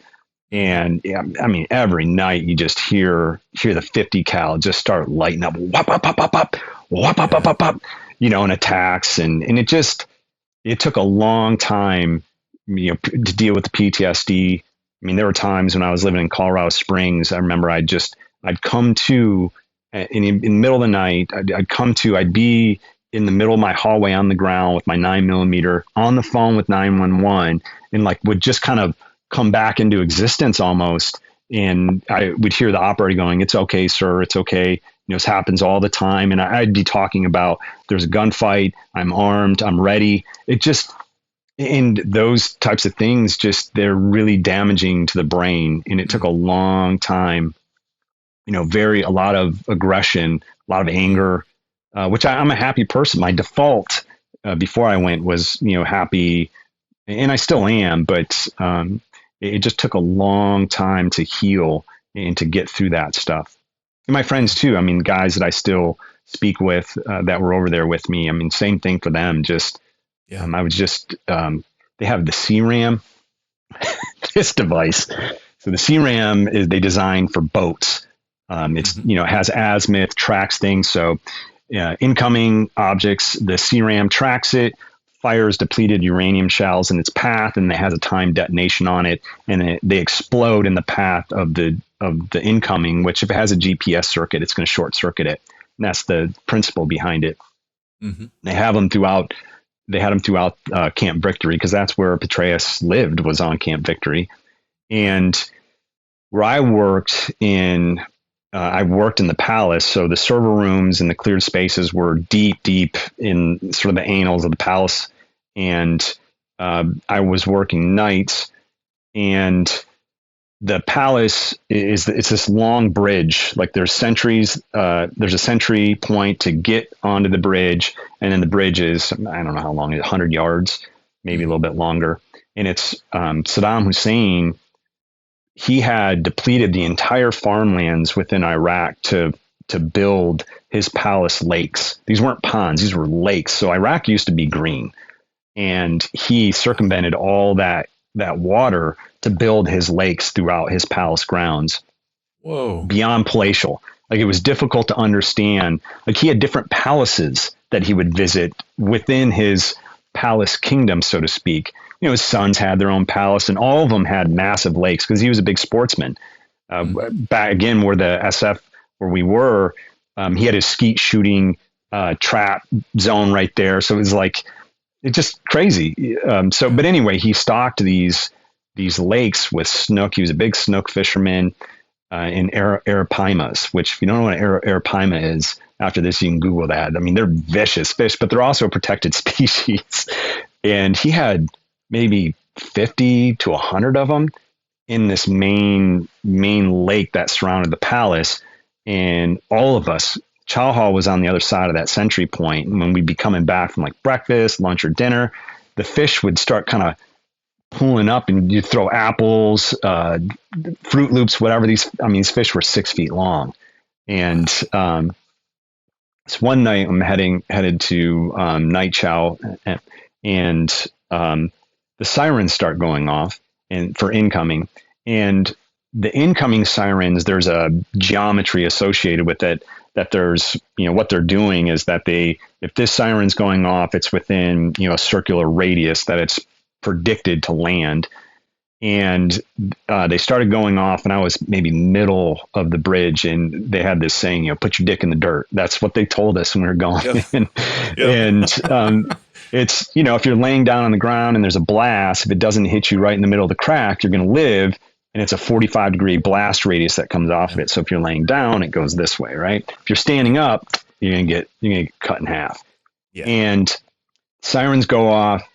Speaker 2: And yeah, I mean, every night you just hear the 50 cal just start lighting up, whop, whop, whop, whop, whop, whop, whop, whop, whop, whop, and attacks. And it took a long time, to deal with the PTSD. I mean, there were times when I was living in Colorado Springs. I remember I'd come to in the middle of the night. I'd be in the middle of my hallway on the ground with my 9mm on the phone with 911, and like would just kind of come back into existence almost. And I would hear the operator going, "It's okay, sir. It's okay. This happens all the time." And I'd be talking about, there's a gunfight. I'm armed. I'm ready. And those types of things, they're really damaging to the brain. And it took a long time, a lot of aggression, a lot of anger, which I'm a happy person. My default before I went was, happy, and I still am, but it just took a long time to heal and to get through that stuff. And my friends too. I mean, guys that I still speak with that were over there with me. I mean, same thing for them. I was they have the CRAM, this device. So the CRAM is they designed for boats. It has azimuth, tracks things. So incoming objects, the CRAM tracks it, fires depleted uranium shells in its path, and it has a timed detonation on it, and they explode in the path of the incoming, which if it has a GPS circuit, it's going to short circuit it. And that's the principle behind it. Mm-hmm. They had them throughout Camp Victory, because that's where Petraeus lived, was on Camp Victory. And where I worked in the palace. So the server rooms and the cleared spaces were deep in sort of the annals of the palace. And I was working nights, and the palace it's this long bridge. Like there's sentries, there's a sentry point to get onto the bridge. And then the bridge is, I don't know how long, 100 yards, maybe a little bit longer. And it's Saddam Hussein. He had depleted the entire farmlands within Iraq to build his palace lakes. These weren't ponds, these were lakes. So Iraq used to be green, and he circumvented all that water to build his lakes throughout his palace grounds.
Speaker 1: Whoa. Beyond
Speaker 2: palatial. Like, it was difficult to understand. Like, he had different palaces that he would visit within his palace kingdom, so to speak. His sons had their own palace, and all of them had massive lakes because he was a big sportsman. Back again, where the SF, where we were, he had his skeet shooting trap zone right there. So it was like, it's just crazy. But anyway, he stocked these lakes with snook. He was a big snook fisherman in arapaimas, which, if you don't know what an arapaima is, after this you can Google that. I mean, they're vicious fish, but they're also a protected species. And he had maybe 50 to 100 of them in this main lake that surrounded the palace. And all of us, Chow Hall was on the other side of that sentry point. And when we'd be coming back from like breakfast, lunch, or dinner, the fish would start kind of pulling up, and you'd throw apples, Fruit Loops, whatever. These fish were 6 feet long. And so one night I'm headed to night chow, and the sirens start going off and for incoming. And the incoming sirens, there's a geometry associated with it, that there's, what they're doing is that if this siren's going off, it's within, a circular radius that it's predicted to land. And they started going off, and I was maybe middle of the bridge, and they had this saying, put your dick in the dirt. That's what they told us when we were going. Yep. And it's, if you're laying down on the ground and there's a blast, if it doesn't hit you right in the middle of the crack, you're going to live. And it's a 45-degree blast radius that comes off of it. So if you're laying down, it goes this way, right? If you're standing up, you're gonna get cut in half. Yeah. And sirens go off,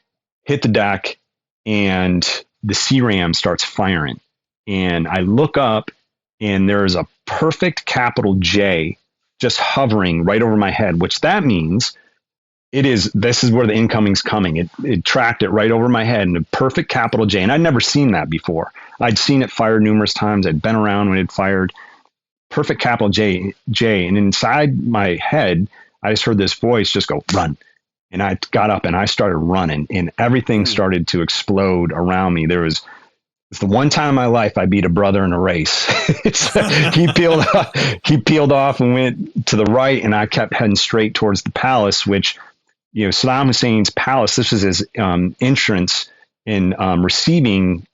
Speaker 2: hit the deck, and the CRAM starts firing. And I look up and there's a perfect capital J just hovering right over my head, which that means this is where the incoming's coming. It tracked it right over my head in a perfect capital J. And I'd never seen that before. I'd seen it fired numerous times. I'd been around when it fired. Perfect capital J. And inside my head, I just heard this voice just go, run. And I got up and I started running, and everything started to explode around me. It's the one time in my life I beat a brother in a race. He peeled off and went to the right, and I kept heading straight towards the palace, which, Saddam Hussein's palace, this was his entrance in receiving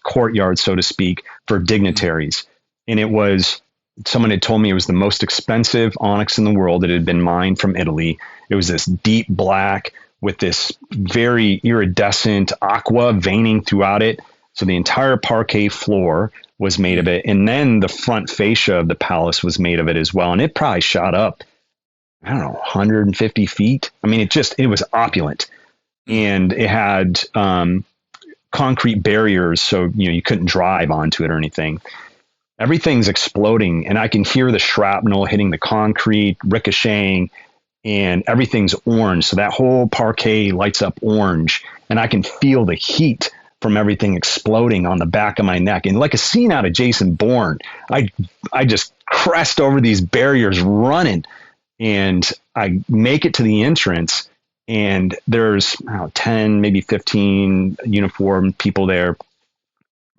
Speaker 2: courtyard, so to speak, for dignitaries. And someone had told me it was the most expensive onyx in the world. It had been mined from Italy. It was this deep black with this very iridescent aqua veining throughout it. So the entire parquet floor was made of it. And then the front fascia of the palace was made of it as well. And it probably shot up, I don't know, 150 feet. I mean, it was opulent. And it had concrete barriers, so you couldn't drive onto it or anything. Everything's exploding, and I can hear the shrapnel hitting the concrete, ricocheting, and everything's orange. So that whole parquet lights up orange, and I can feel the heat from everything exploding on the back of my neck. And like a scene out of Jason Bourne, I just crest over these barriers running, and I make it to the entrance, and there's 10, maybe 15 uniformed people there.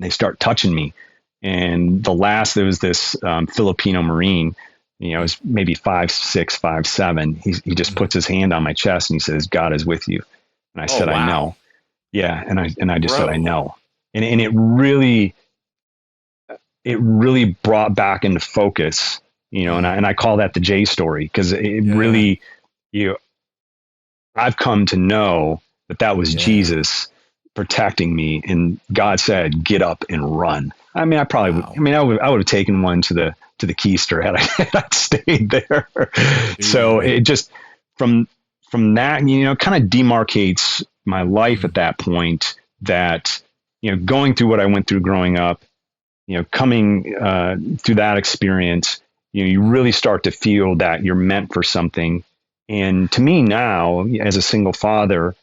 Speaker 2: They start touching me. And there was this Filipino Marine, it was maybe 5'6", 5'7". He just puts his hand on my chest and he says, "God is with you." And I said, wow. I know. Yeah. And I just said, I know. And it really brought back into focus, and I call that the J story, because it really, I've come to know that was Jesus protecting me, and God said, "Get up and run." I mean, I would have taken one to the keister had I stayed there. Dude. So it just from that, kind of demarcates my life at that point, that, going through what I went through growing up, coming through that experience, you really start to feel that you're meant for something. And to me now, as a single father,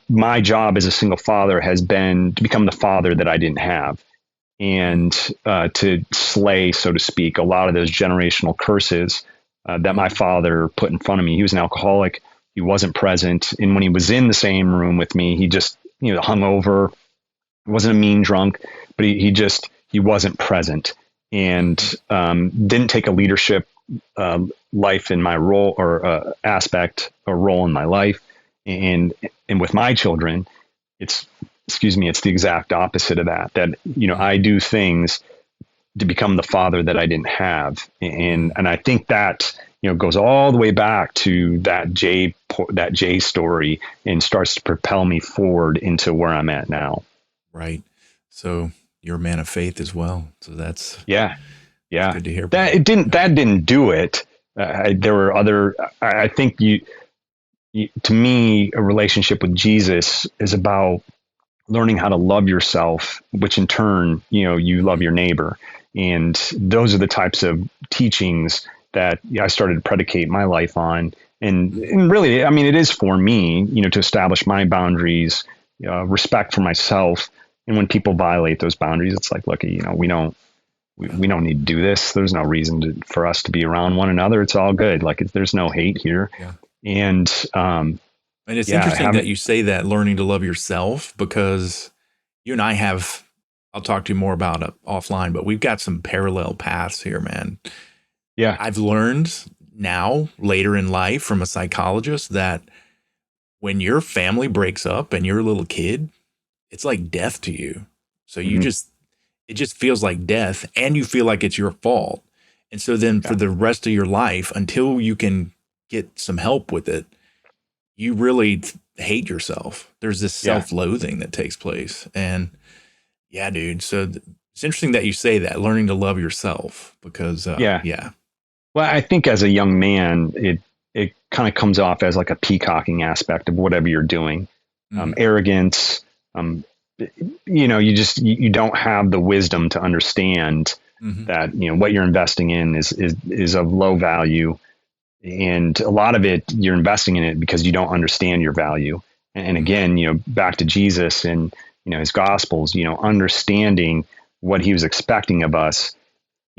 Speaker 2: my job as a single father has been to become the father that I didn't have, and to slay, so to speak, a lot of those generational curses that my father put in front of me. He was an alcoholic. He wasn't present. And when he was in the same room with me, he just, hung over. He wasn't a mean drunk, but he wasn't present, and didn't take a leadership life in my role or aspect or role in my life. And with my children, it's the exact opposite of that, I do things to become the father that I didn't have. And I think that, goes all the way back to that J story, and starts to propel me forward into where I'm at now.
Speaker 1: Right. So you're a man of faith as well. So that's
Speaker 2: good
Speaker 1: to hear.
Speaker 2: That didn't do it. There were other, I think to me, a relationship with Jesus is about learning how to love yourself, which in turn, you love your neighbor. And those are the types of teachings that I started to predicate my life on. And really, I mean, it is for me, to establish my boundaries, respect for myself. And when people violate those boundaries, it's like, look, we don't need to do this. There's no reason for us to be around one another. It's all good. Like, there's no hate here.
Speaker 1: Yeah.
Speaker 2: And
Speaker 1: it's interesting that you say that, learning to love yourself, because you and I I'll talk to you more about it offline, but we've got some parallel paths here, man.
Speaker 2: Yeah.
Speaker 1: I've learned now later in life from a psychologist that when your family breaks up and you're a little kid, it's like death to you. So it just feels like death, and you feel like it's your fault. And so then for the rest of your life, until you can get some help with it, you really hate yourself. There's this self-loathing that takes place. And yeah, dude. So it's interesting that you say that, learning to love yourself, because
Speaker 2: Well, I think as a young man, it kind of comes off as like a peacocking aspect of whatever you're doing. Arrogance, you don't have the wisdom to understand
Speaker 1: Hmm.
Speaker 2: that, what you're investing in is of low value. And a lot of it, you're investing in it because you don't understand your value. And again, back to Jesus and, his gospels, understanding what he was expecting of us,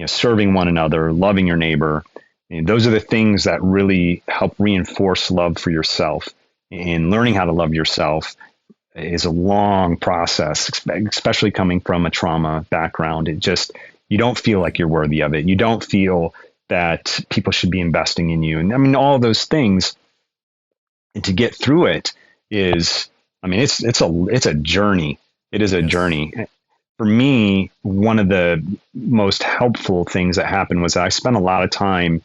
Speaker 2: serving one another, loving your neighbor. And those are the things that really help reinforce love for yourself. And learning how to love yourself is a long process, especially coming from a trauma background. You don't feel like you're worthy of it. You don't feel that people should be investing in you. And I mean, all those things. And to get through it it's a journey. It is a
Speaker 1: Yes.
Speaker 2: journey. For me, one of the most helpful things that happened was I spent a lot of time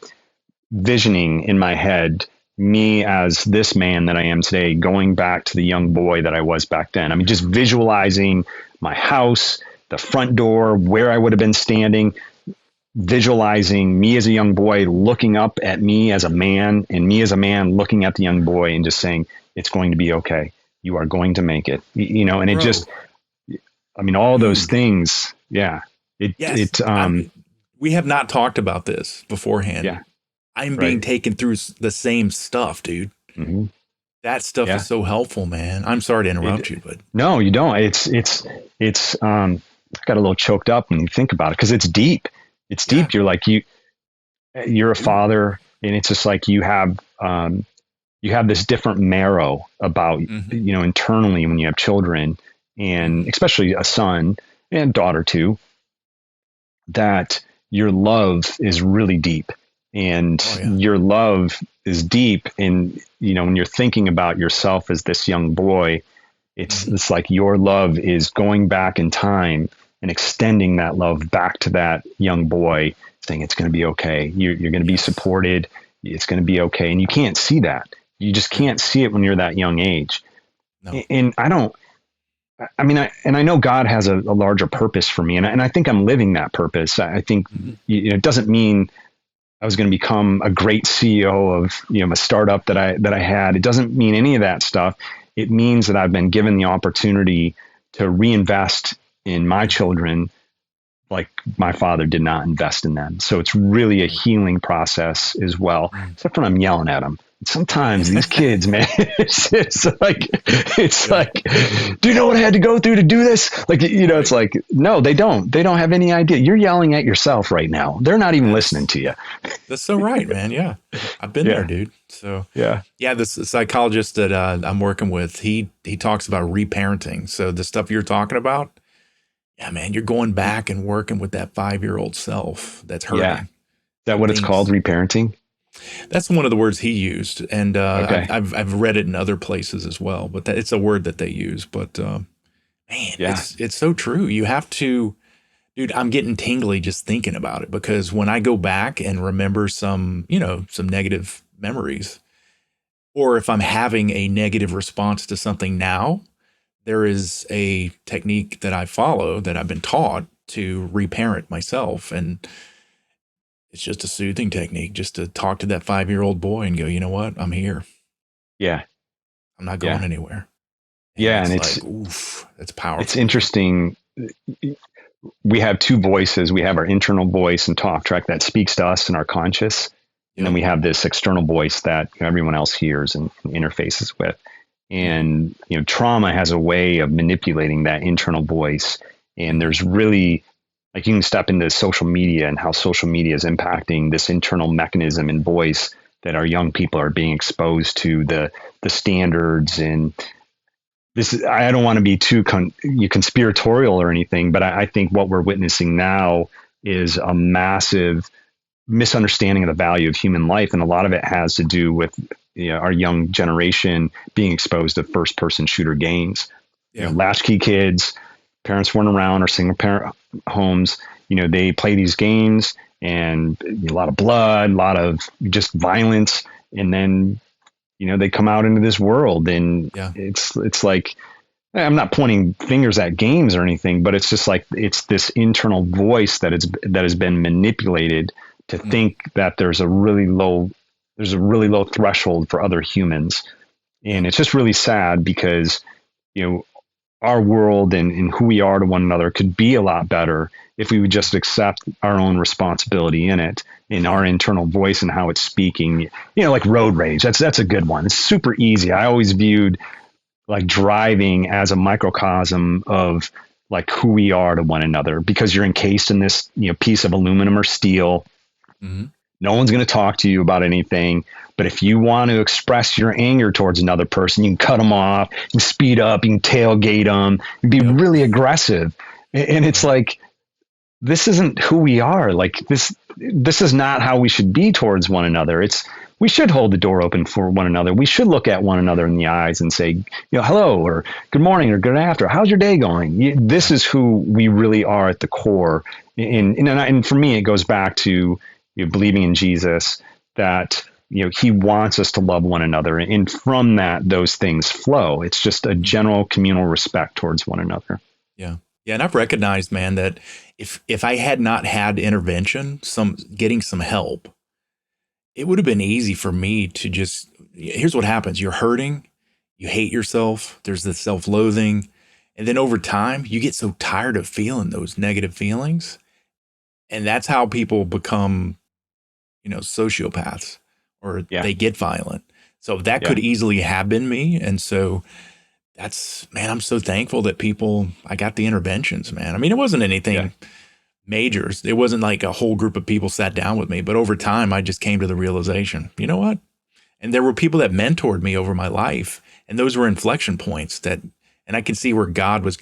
Speaker 2: visioning in my head me as this man that I am today, going back to the young boy that I was back then. I mean, just visualizing my house, the front door, where I would have been standing, visualizing me as a young boy looking up at me as a man, and me as a man looking at the young boy and just saying, it's going to be okay. You are going to make it, and it
Speaker 1: Bro,
Speaker 2: just, all those
Speaker 1: dude.
Speaker 2: things. Yeah.
Speaker 1: Yes. We have not talked about this beforehand.
Speaker 2: Yeah.
Speaker 1: I'm being
Speaker 2: Right.
Speaker 1: taken through the same stuff, dude.
Speaker 2: Mm-hmm.
Speaker 1: That stuff is
Speaker 2: Yeah.
Speaker 1: so helpful, man. I'm sorry to interrupt you, but
Speaker 2: No, you don't. I got a little choked up when you think about it, because it's deep. It's
Speaker 1: yeah,
Speaker 2: deep. You're a
Speaker 1: dude.
Speaker 2: father, and it's just like you have this different marrow about,
Speaker 1: Hmm.
Speaker 2: internally when you have children, and
Speaker 1: Hmm.
Speaker 2: especially a son and daughter too, that your love is really deep, and
Speaker 1: Oh yeah.
Speaker 2: your love is deep. And, when you're thinking about yourself as this young boy, it's,
Speaker 1: Hmm.
Speaker 2: it's like your love is going back in time and extending that love back to that young boy, saying it's going to be okay. You're going to be
Speaker 1: Yes.
Speaker 2: supported. It's going to be okay. And you can't see that. You just
Speaker 1: Yeah.
Speaker 2: can't see it when you're that young age.
Speaker 1: No.
Speaker 2: And I know God has a larger purpose for me, and I think I'm living that purpose. I think,
Speaker 1: Hmm.
Speaker 2: it doesn't mean I was going to become a great CEO of, a startup that I had. It doesn't mean any of that stuff. It means that I've been given the opportunity to reinvest in my
Speaker 1: Hmm.
Speaker 2: children like my father did not invest in them. So it's really a
Speaker 1: Right.
Speaker 2: healing process as well, except when I'm yelling at them. Sometimes these kids, man, it's
Speaker 1: Yeah.
Speaker 2: like, do you know what I had to go through to do this? Like, it's
Speaker 1: Right.
Speaker 2: like, no, they don't. They don't have any idea. You're yelling at yourself right now. They're not even listening
Speaker 1: That's
Speaker 2: to you.
Speaker 1: that's so right, man. Yeah. I've been there,
Speaker 2: Yeah.
Speaker 1: dude. So
Speaker 2: Yeah.
Speaker 1: yeah, this psychologist that I'm working with, he talks about reparenting. So the stuff you're talking about, yeah, man, you're going back and working with that 5-year-old self that's
Speaker 2: Yeah. Is
Speaker 1: hurting.
Speaker 2: that
Speaker 1: And
Speaker 2: what it's called?
Speaker 1: things
Speaker 2: Reparenting?
Speaker 1: that's one of the words he used, and
Speaker 2: Okay.
Speaker 1: I've read it in other places as well. But it's a word that they use. But man,
Speaker 2: Yeah.
Speaker 1: it's so true. You have to, dude. I'm getting tingly just thinking about it because when I go back and remember some negative memories, or if I'm having a negative response to something now, there is a technique that I follow that I've been taught to reparent myself, and it's just a soothing technique, just to talk to that 5-year-old boy and go, you know what? I'm here.
Speaker 2: Yeah.
Speaker 1: I'm not going
Speaker 2: Yeah.
Speaker 1: anywhere. And
Speaker 2: Yeah. And
Speaker 1: it's like, oof, that's
Speaker 2: it's
Speaker 1: powerful, dude.
Speaker 2: interesting. We have two voices. We have our internal voice and talk track that speaks to us in our conscious. And then
Speaker 1: Yep.
Speaker 2: we have this external voice that everyone else hears and interfaces with.
Speaker 1: Hmm.
Speaker 2: And, trauma has a way of manipulating that internal voice. And
Speaker 1: Hmm.
Speaker 2: there's really, like, you can step into social media and how social media is impacting this internal mechanism and voice that our young people are being exposed to, the standards. And I don't want to be too conspiratorial or anything, but I think what we're witnessing now is a massive misunderstanding of the value of human life, and a lot of it has to do with, our young generation being exposed to first person shooter games.
Speaker 1: Yeah.
Speaker 2: Latchkey kids, parents weren't around, or single parent homes. They play these games, and a lot of blood, a lot of just violence, and then they come out into this world, and
Speaker 1: Yeah.
Speaker 2: it's like, I'm not pointing fingers at games or anything, but it's just like, it's this internal voice that has been manipulated to
Speaker 1: Hmm.
Speaker 2: think that there's a really low threshold for other humans.
Speaker 1: Yeah.
Speaker 2: And it's just really sad because, you know, our world and who we are to one another could be a lot better if we would just accept our own responsibility in it, in our internal voice and how it's speaking. Like road rage. That's a good one. It's super easy. I always viewed like driving as a microcosm of like who we are to one another, because you're encased in this, piece of aluminum or steel.
Speaker 1: Mm-hmm.
Speaker 2: No one's going to talk to you about anything. But if you want to express your anger towards another person, you can cut them off, you can speed up, you can tailgate them, you can be really aggressive. And it's like, this isn't who we are. Like this is not how we should be towards one another. We should hold the door open for one another. We should look at one another in the eyes and say, hello, or good morning, or good after. How's your day going? This is who we really are at the core. And for me, it goes back to believing in Jesus, that he wants us to love one another, and from that, those things flow. It's just a general communal respect towards one another.
Speaker 1: Yeah. And I've recognized, man, that if I had not had intervention, getting some help, it would have been easy for me to just, here's what happens. You're hurting, you hate yourself, there's this self-loathing. And then over time, you get so tired of feeling those negative feelings. And that's how people become, sociopaths, or they get violent. So that could easily have been me. And so I'm so thankful that I got the interventions, man. I mean, it wasn't anything major. It wasn't like a whole group of people sat down with me, but over time I just came to the realization, you know what? And there were people that mentored me over my life, and those were inflection points and I can see where God was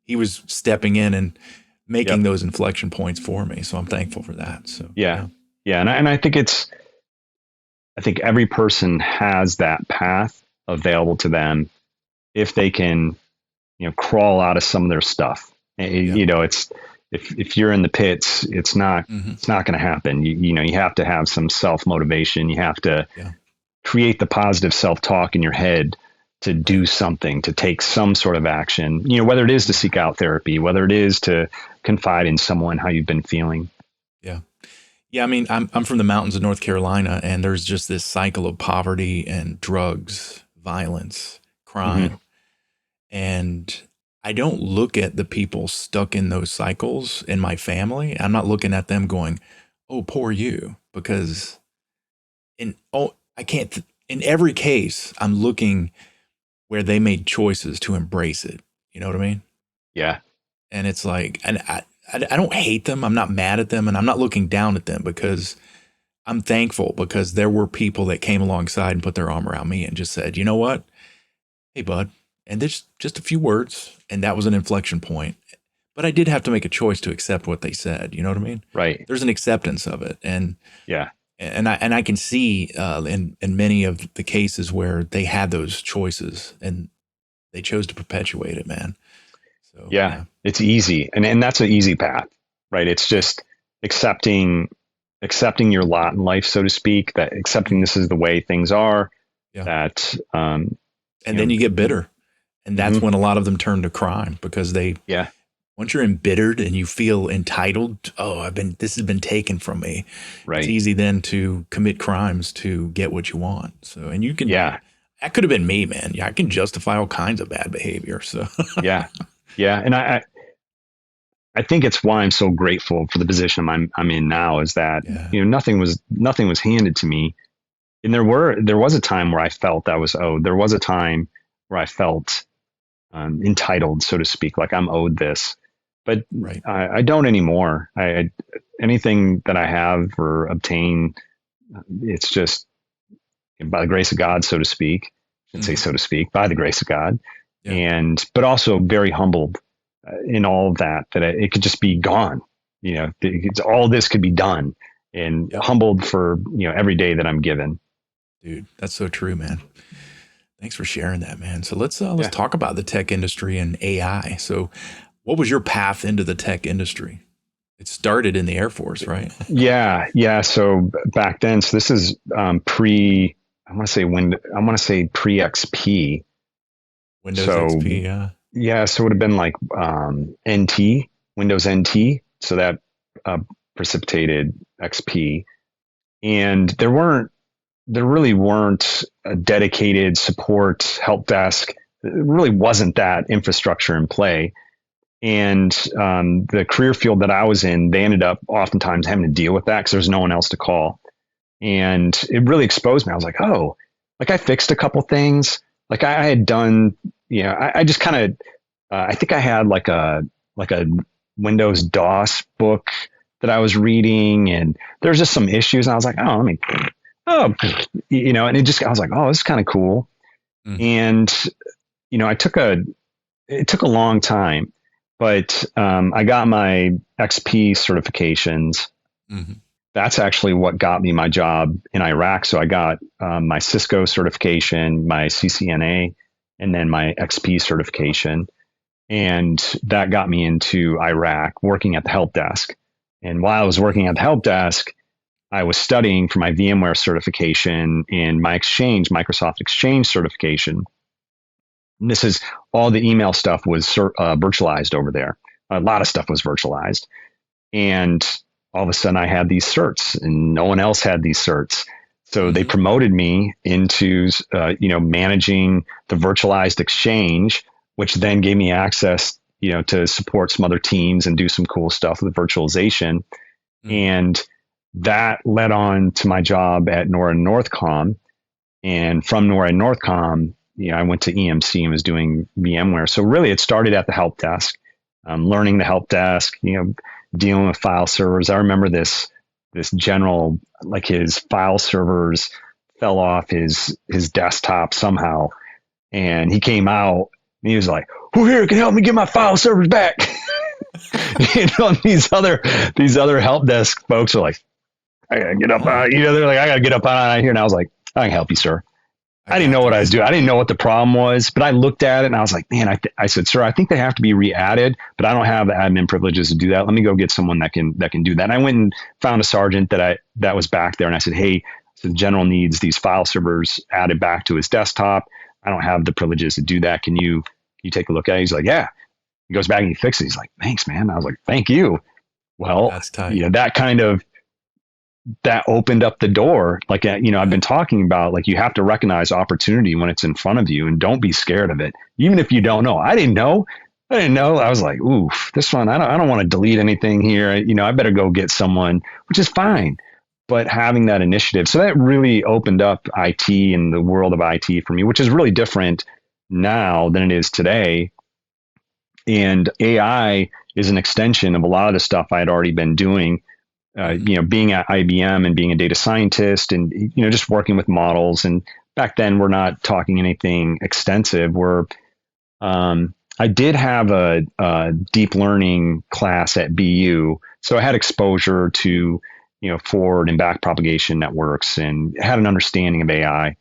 Speaker 1: he was stepping in and making those inflection points for me. So I'm thankful for that. So,
Speaker 2: yeah. And I think I think every person has that path available to them if they can, crawl out of some of their stuff. It's, if you're in the pits, it's not going to happen. You have to have some self-motivation. You have to create the positive self-talk in your head to do something, to take some sort of action, whether it is to seek out therapy, whether it is to confide in someone how you've been feeling.
Speaker 1: Yeah. Yeah. I mean, I'm from the mountains of North Carolina, and there's just this cycle of poverty and drugs, violence, crime. And I don't look at the people stuck in those cycles in my family. I'm not looking at them going, oh, poor you, because in every case, I'm looking where they made choices to embrace it. You know what I mean?
Speaker 2: Yeah.
Speaker 1: And it's like, and I don't hate them. I'm not mad at them, and I'm not looking down at them, because I'm thankful, because there were people that came alongside and put their arm around me and just said, you know what? Hey, bud. And there's just a few words, and that was an inflection point. But I did have to make a choice to accept what they said. You know what I mean?
Speaker 2: Right.
Speaker 1: There's an acceptance of it. And I can see in many of the cases where they had those choices and they chose to perpetuate it, man. So
Speaker 2: it's easy. And that's an easy path, right? It's just accepting your lot in life, so to speak, that accepting this is the way things are, that,
Speaker 1: and then you get bitter. And that's when a lot of them turn to crime, because once you're embittered and you feel entitled, this has been taken from me. Right. It's easy then to commit crimes to get what you want. So, and you can, that could have been me, man. Yeah. I can justify all kinds of bad behavior. So,
Speaker 2: Yeah. And I think it's why I'm so grateful for the position I'm in now, is that, nothing was handed to me. And there was a time where I felt I was owed. There was a time where I felt entitled, so to speak, like I'm owed this, but I don't anymore. Anything that I have or obtain, it's just by the grace of God, so to speak. I shouldn't say so to speak, by the grace of God, but also very humbled in all of that it could just be gone. All this could be done, and humbled for every day that I'm given.
Speaker 1: Dude, that's so true, man. Thanks for sharing that, man. So let's talk about the tech industry and AI. So what was your path into the tech industry? It started in the Air Force, right?
Speaker 2: Yeah. So back then, so this is pre XP.
Speaker 1: Windows XP, yeah.
Speaker 2: Yeah, so it would have been like NT, Windows NT. So that precipitated XP. And there really weren't a dedicated support help desk really wasn't that infrastructure in play. And the career field that I was in, they ended up oftentimes having to deal with that because there's no one else to call. And it really exposed me. I was like, oh, like I fixed a couple things. Like I had done, I just kind of, I think I had like a Windows DOS book that I was reading, and there's just some issues. And I was like, and it just, I was like, oh, this is kind of cool.
Speaker 1: Mm-hmm.
Speaker 2: And, it took a long time, but I got my XP certifications.
Speaker 1: Mm-hmm.
Speaker 2: That's actually what got me my job in Iraq. So I got my Cisco certification, my CCNA, and then my XP certification. And that got me into Iraq working at the help desk. And while I was working at the help desk, I was studying for my VMware certification and my Microsoft Exchange certification. And this is all the email stuff was virtualized over there. A lot of stuff was virtualized. And all of a sudden I had these certs and no one else had these certs. So they promoted me into, managing the virtualized Exchange, which then gave me access, to support some other teams and do some cool stuff with virtualization. And that led on to my job at NORA Northcom. And from NORA Northcom, I went to EMC and was doing VMware. So really it started at the help desk, learning the help desk, dealing with file servers. I remember this general, like his file servers fell off his desktop somehow. And he came out and he was like, who here can help me get my file servers back? These other help desk folks are like, I gotta get up, they're like, I gotta get up out of here. And I was like, I can help you, sir. I didn't know what I was doing. I didn't know what the problem was, but I looked at it and I was like, man, I said, sir, I think they have to be re-added, but I don't have the admin privileges to do that. Let me go get someone that can do that. And I went and found a sergeant that was back there. And I said, hey, so the general needs these file servers added back to his desktop. I don't have the privileges to do that. Can you take a look at it? He's like, yeah. He goes back and he fixes it. He's like, thanks, man. I was like, thank you. Well,
Speaker 1: that's tight.
Speaker 2: That opened up the door. Like, I've been talking about, like, you have to recognize opportunity when it's in front of you and don't be scared of it. Even if you don't know. I didn't know. I was like, oof, this one, I don't want to delete anything here. I better go get someone, which is fine. But having that initiative, so that really opened up IT and the world of IT for me, which is really different now than it is today. And AI is an extension of a lot of the stuff I had already been doing, being at IBM and being a data scientist and, just working with models. And back then we're not talking anything extensive. I did have a deep learning class at BU. So I had exposure to, forward and back propagation networks and had an understanding of AI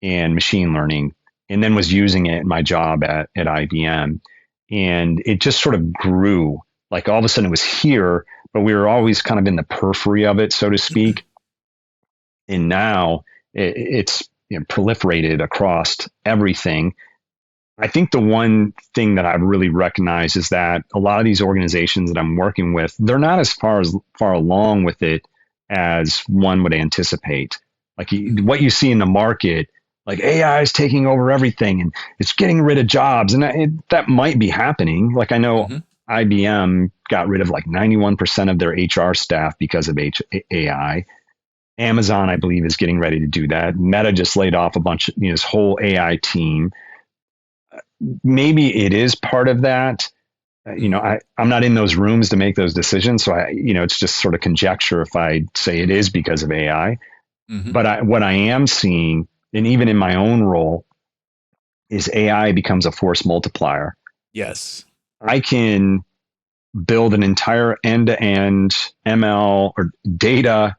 Speaker 2: and machine learning, and then was using it in my job at IBM. And it just sort of grew. Like all of a sudden it was here, but we were always kind of in the periphery of it, so to speak. And now it's proliferated across everything. I think the one thing that I've really recognized is that a lot of these organizations that I'm working with, they're not as far along with it as one would anticipate. Like what you see in the market, like AI is taking over everything and it's getting rid of jobs. And that might be happening. Like I know IBM got rid of like 91% of their HR staff because of AI. Amazon, I believe, is getting ready to do that. Meta just laid off a bunch of this whole AI team. Maybe it is part of that. I'm not in those rooms to make those decisions. So it's just sort of conjecture if I say it is because of AI. But what I am seeing, and even in my own role, is AI becomes a force multiplier.
Speaker 1: Yes.
Speaker 2: I can build an entire end-to-end ML or data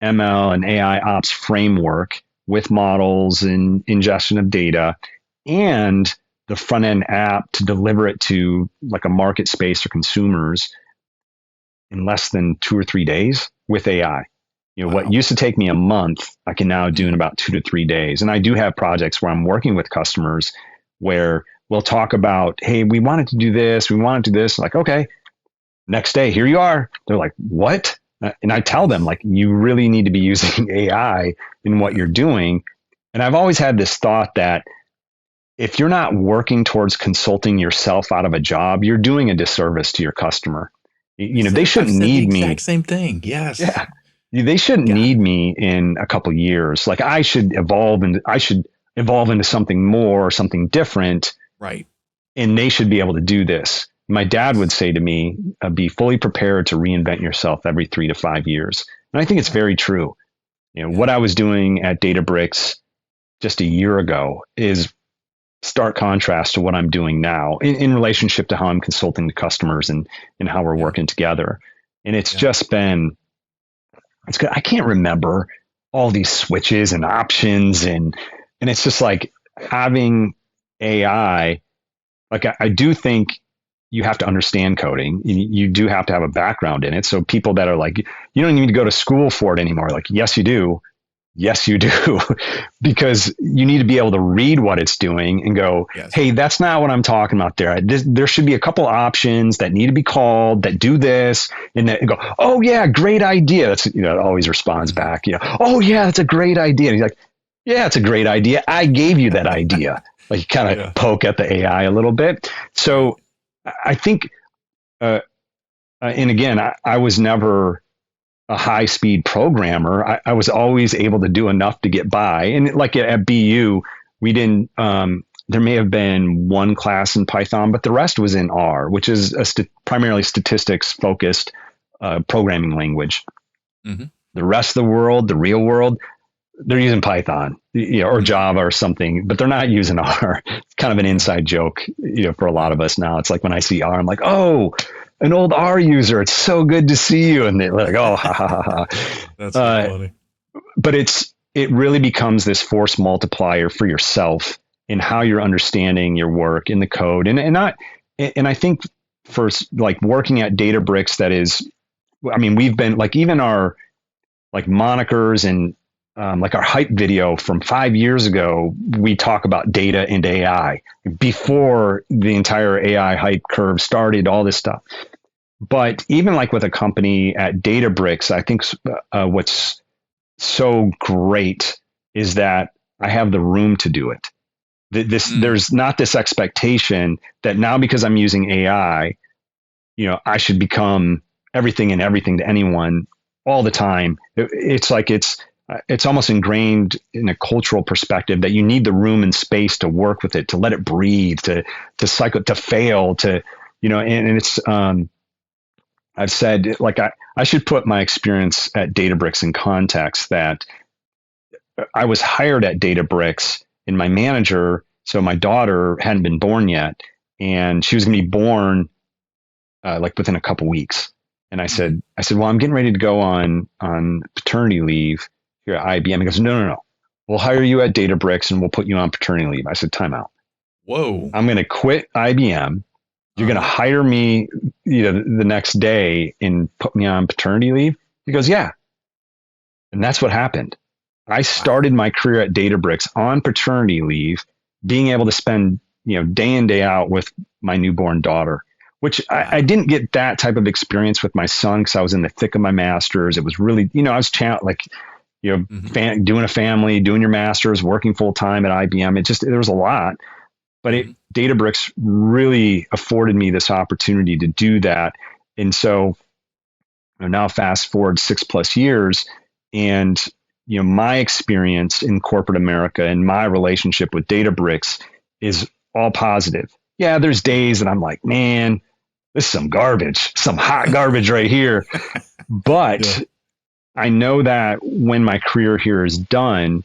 Speaker 2: ML and AI ops framework with models and ingestion of data and the front-end app to deliver it to like a market space or consumers in less than 2 or 3 days with AI.
Speaker 1: Wow.
Speaker 2: What used to take me a month, I can now do in about 2 to 3 days. And I do have projects where I'm working with customers where we'll talk about, hey, we wanted to do this. Like, okay, next day, here you are. They're like, what? And I tell them, like, you really need to be using AI in what you're doing. And I've always had this thought that if you're not working towards consulting yourself out of a job, you're doing a disservice to your customer. They shouldn't
Speaker 1: I've said the
Speaker 2: need me.
Speaker 1: exact same thing. Yes.
Speaker 2: Yeah. They shouldn't
Speaker 1: Yeah.
Speaker 2: need me in a couple of years. Like I should evolve into something more or something different.
Speaker 1: Right.
Speaker 2: And they should be able to do this. My dad would say to me, be fully prepared to reinvent yourself every 3 to 5 years. And I think it's very true. What I was doing at Databricks just a year ago is stark contrast to what I'm doing now in relationship to how I'm consulting the customers and how we're working together. And it's just been, it's good. I can't remember all these switches and options and it's just like having AI. Like I do think you have to understand coding. You do have to have a background in it. So people that are like, you don't need to go to school for it anymore. Like, yes, you do. Yes, you do. Because you need to be able to read what it's doing and go, hey, that's not what I'm talking about there. There should be a couple options that need to be called that do this. And then go, oh, yeah, great idea. That's, it always responds back, oh, yeah, that's a great idea. And he's like, yeah, it's a great idea. I gave you that idea. Like you kind of poke at the AI a little bit. So I think, and again, I was never a high speed programmer. I was always able to do enough to get by. And like at BU, we didn't, there may have been one class in Python, but the rest was in R, which is a primarily statistics focused programming language. Mm-hmm. The rest of the world, the real world, they're using Python, or Java or something, but they're not using R. It's kind of an inside joke, for a lot of us now. It's like when I see R, I'm like, oh, an old R user. It's so good to see you. And they're like, oh, ha, ha, ha, ha.
Speaker 1: That's so funny.
Speaker 2: But it really becomes this force multiplier for yourself in how you're understanding your work in the code. And I think for like working at Databricks, that is, I mean, we've been like, even our like monikers and like our hype video from 5 years ago, we talk about data and AI before the entire AI hype curve started, all this stuff. But even like with a company at Databricks, I think what's so great is that I have the room to do it. There's not this expectation that now because I'm using AI, I should become everything and everything to anyone all the time. It's like it's almost ingrained in a cultural perspective that you need the room and space to work with it, to let it breathe, to cycle, to fail, to, and it's, I've said, like, I should put my experience at Databricks in context, that I was hired at Databricks and my manager, so my daughter hadn't been born yet, and she was going to be born like within a couple weeks. And I said, well, I'm getting ready to go on paternity leave here at IBM. He goes, no. We'll hire you at Databricks and we'll put you on paternity leave. I said, time out.
Speaker 1: Whoa. I'm
Speaker 2: going to quit IBM. You're going to hire me, the next day and put me on paternity leave? He goes, yeah. And that's what happened. I started my career at Databricks on paternity leave, being able to spend, day in, day out with my newborn daughter, which I didn't get that type of experience with my son because I was in the thick of my master's. It was really, I was doing a family, doing your master's, working full time at IBM. There was a lot, but Databricks really afforded me this opportunity to do that. And so now fast forward 6+ years, and my experience in corporate America and my relationship with Databricks is all positive. Yeah, there's days that I'm like, man, this is some garbage, some hot garbage right here. But I know that when my career here is done,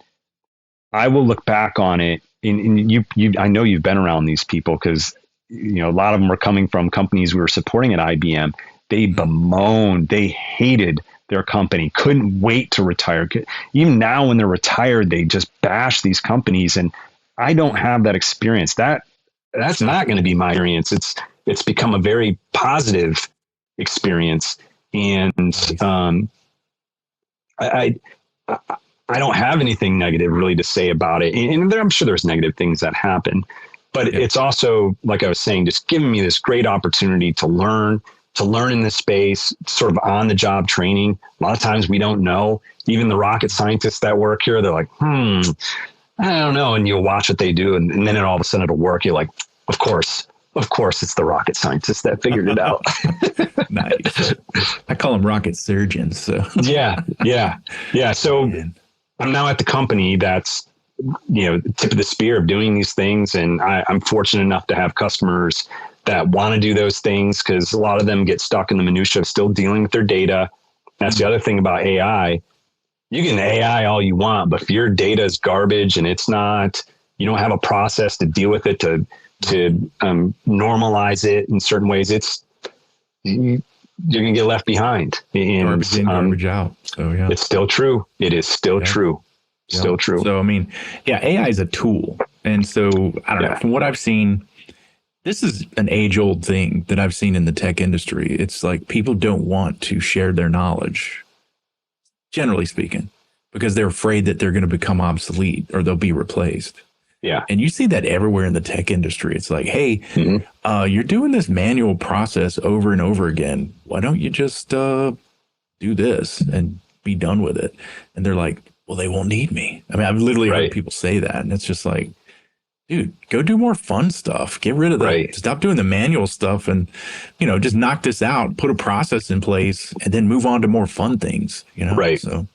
Speaker 2: I will look back on it. And I know you've been around these people because, a lot of them were coming from companies we were supporting at IBM. They bemoaned, they hated their company, couldn't wait to retire. Even now when they're retired, they just bash these companies. And I don't have that experience. That's not going to be my experience. It's become a very positive experience. And I don't have anything negative really to say about it. And I'm sure there's negative things that happen, but it's also, like I was saying, just giving me this great opportunity to learn in this space, sort of on the job training. A lot of times we don't know. Even the rocket scientists that work here, they're like,
Speaker 3: I don't know. And you'll watch what they do. And then all of a sudden it'll work. You're like, of course, it's the rocket scientist that figured it out.
Speaker 1: Nice. I call them rocket surgeons. So
Speaker 3: yeah. So
Speaker 1: Man.
Speaker 3: I'm now at the company that's, tip of the spear of doing these things. And I'm fortunate enough to have customers that want to do those things, because a lot of them get stuck in the minutia of still dealing with their data. That's the other thing about AI. You can AI all you want, but if your data is garbage and you don't have a process to deal with it, to normalize it in certain ways, you're going to get left behind. And,
Speaker 1: Garbage in, garbage out. So yeah,
Speaker 3: it's still true. It is still true. Still true.
Speaker 1: So, I mean, AI is a tool. And so, I don't know, from what I've seen, this is an age-old thing that I've seen in the tech industry. It's like people don't want to share their knowledge, generally speaking, because they're afraid that they're going to become obsolete or they'll be replaced.
Speaker 3: Yeah.
Speaker 1: And you see that everywhere in the tech industry. It's like, hey, you're doing this manual process over and over again. Why don't you just do this and be done with it? And they're like, well, they won't need me. I mean, I've literally heard people say that. And it's just like, dude, go do more fun stuff. Get rid of that. Stop doing the manual stuff and, just knock this out, put a process in place, and then move on to more fun things,
Speaker 3: Right.
Speaker 1: So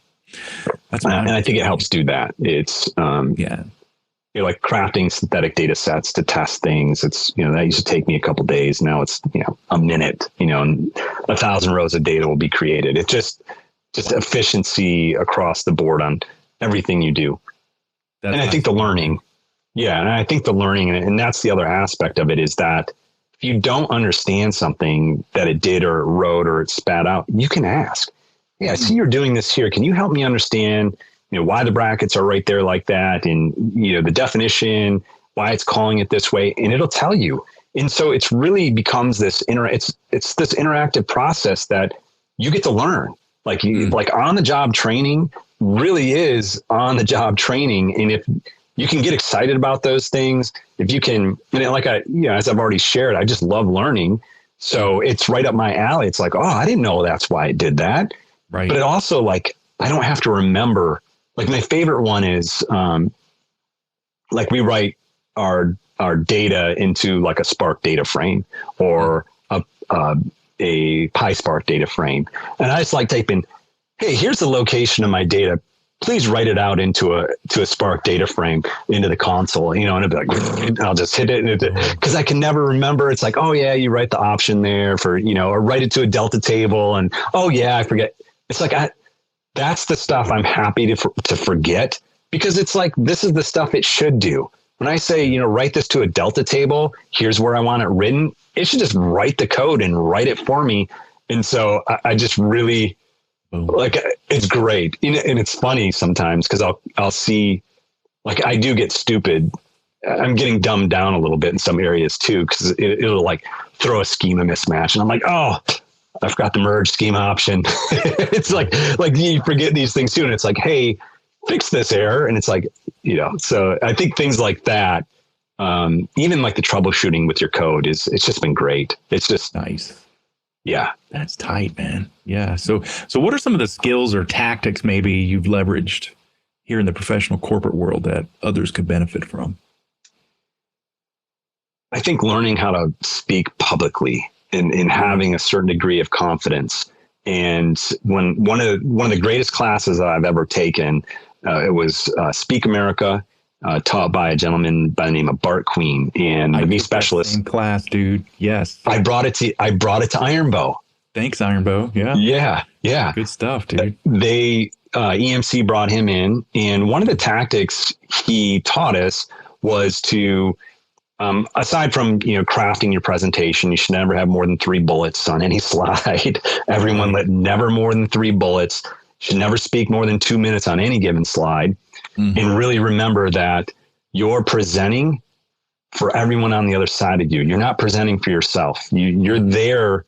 Speaker 1: that's
Speaker 3: and I think it helps do that. It's, you're like crafting synthetic data sets to test things. It's, that used to take me a couple of days. Now it's, a minute, and 1,000 rows of data will be created. It's just efficiency across the board on everything you do. And I think the learning, and that's the other aspect of it, is that if you don't understand something that it did or it wrote or it spat out, you can ask. Yeah, I see you're doing this here. Can you help me understand, why the brackets are right there like that, and the definition, why it's calling it this way, and it'll tell you. And so it's really becomes this it's this interactive process that you get to learn. Like like on the job training really is on the job training. And if you can get excited about those things, if you can, as I've already shared, I just love learning. So it's right up my alley. It's like, oh, I didn't know that's why it did that. Right. But it also, like, I don't have to remember. Like, my favorite one is like we write our data into like a Spark data frame or a PySpark data frame. And I just like typing, hey, here's the location of my data. Please write it out into a Spark data frame into the console, and it'll be like, I'll just hit it because I can never remember. It's like, oh yeah, you write the option there for, or write it to a Delta table. And oh yeah, I forget. It's like, that's the stuff I'm happy to forget, because it's like, this is the stuff it should do. When I say, write this to a Delta table, here's where I want it written. It should just write the code and write it for me. And so I just really like, it's great. And it's funny sometimes because I'll see, like, I do get stupid. I'm getting dumbed down a little bit in some areas too, because it'll like throw a schema mismatch. And I'm like, oh, I forgot the merge schema option. It's like you forget these things too. And it's like, hey, fix this error. And it's like, so I think things like that, even like the troubleshooting with your code it's just been great. It's just
Speaker 1: nice.
Speaker 3: Yeah.
Speaker 1: That's tight, man. Yeah. So what are some of the skills or tactics maybe you've leveraged here in the professional corporate world that others could benefit from?
Speaker 3: I think learning how to speak publicly and having a certain degree of confidence. And when one of the greatest classes that I've ever taken, it was Speak America, taught by a gentleman by the name of Bart Queen, and the V specialist.
Speaker 1: Same class, dude. Yes.
Speaker 3: I brought it to Ironbow.
Speaker 1: Thanks, Ironbow. Yeah.
Speaker 3: Yeah.
Speaker 1: Good stuff, dude.
Speaker 3: They EMC brought him in, and one of the tactics he taught us was to, aside from crafting your presentation, you should never have more than 3 bullets on any slide. Everyone never more than 3 bullets. Should never speak more than 2 minutes on any given slide. Mm-hmm. And really remember that you're presenting for everyone on the other side of you. You're not presenting for yourself. You're there,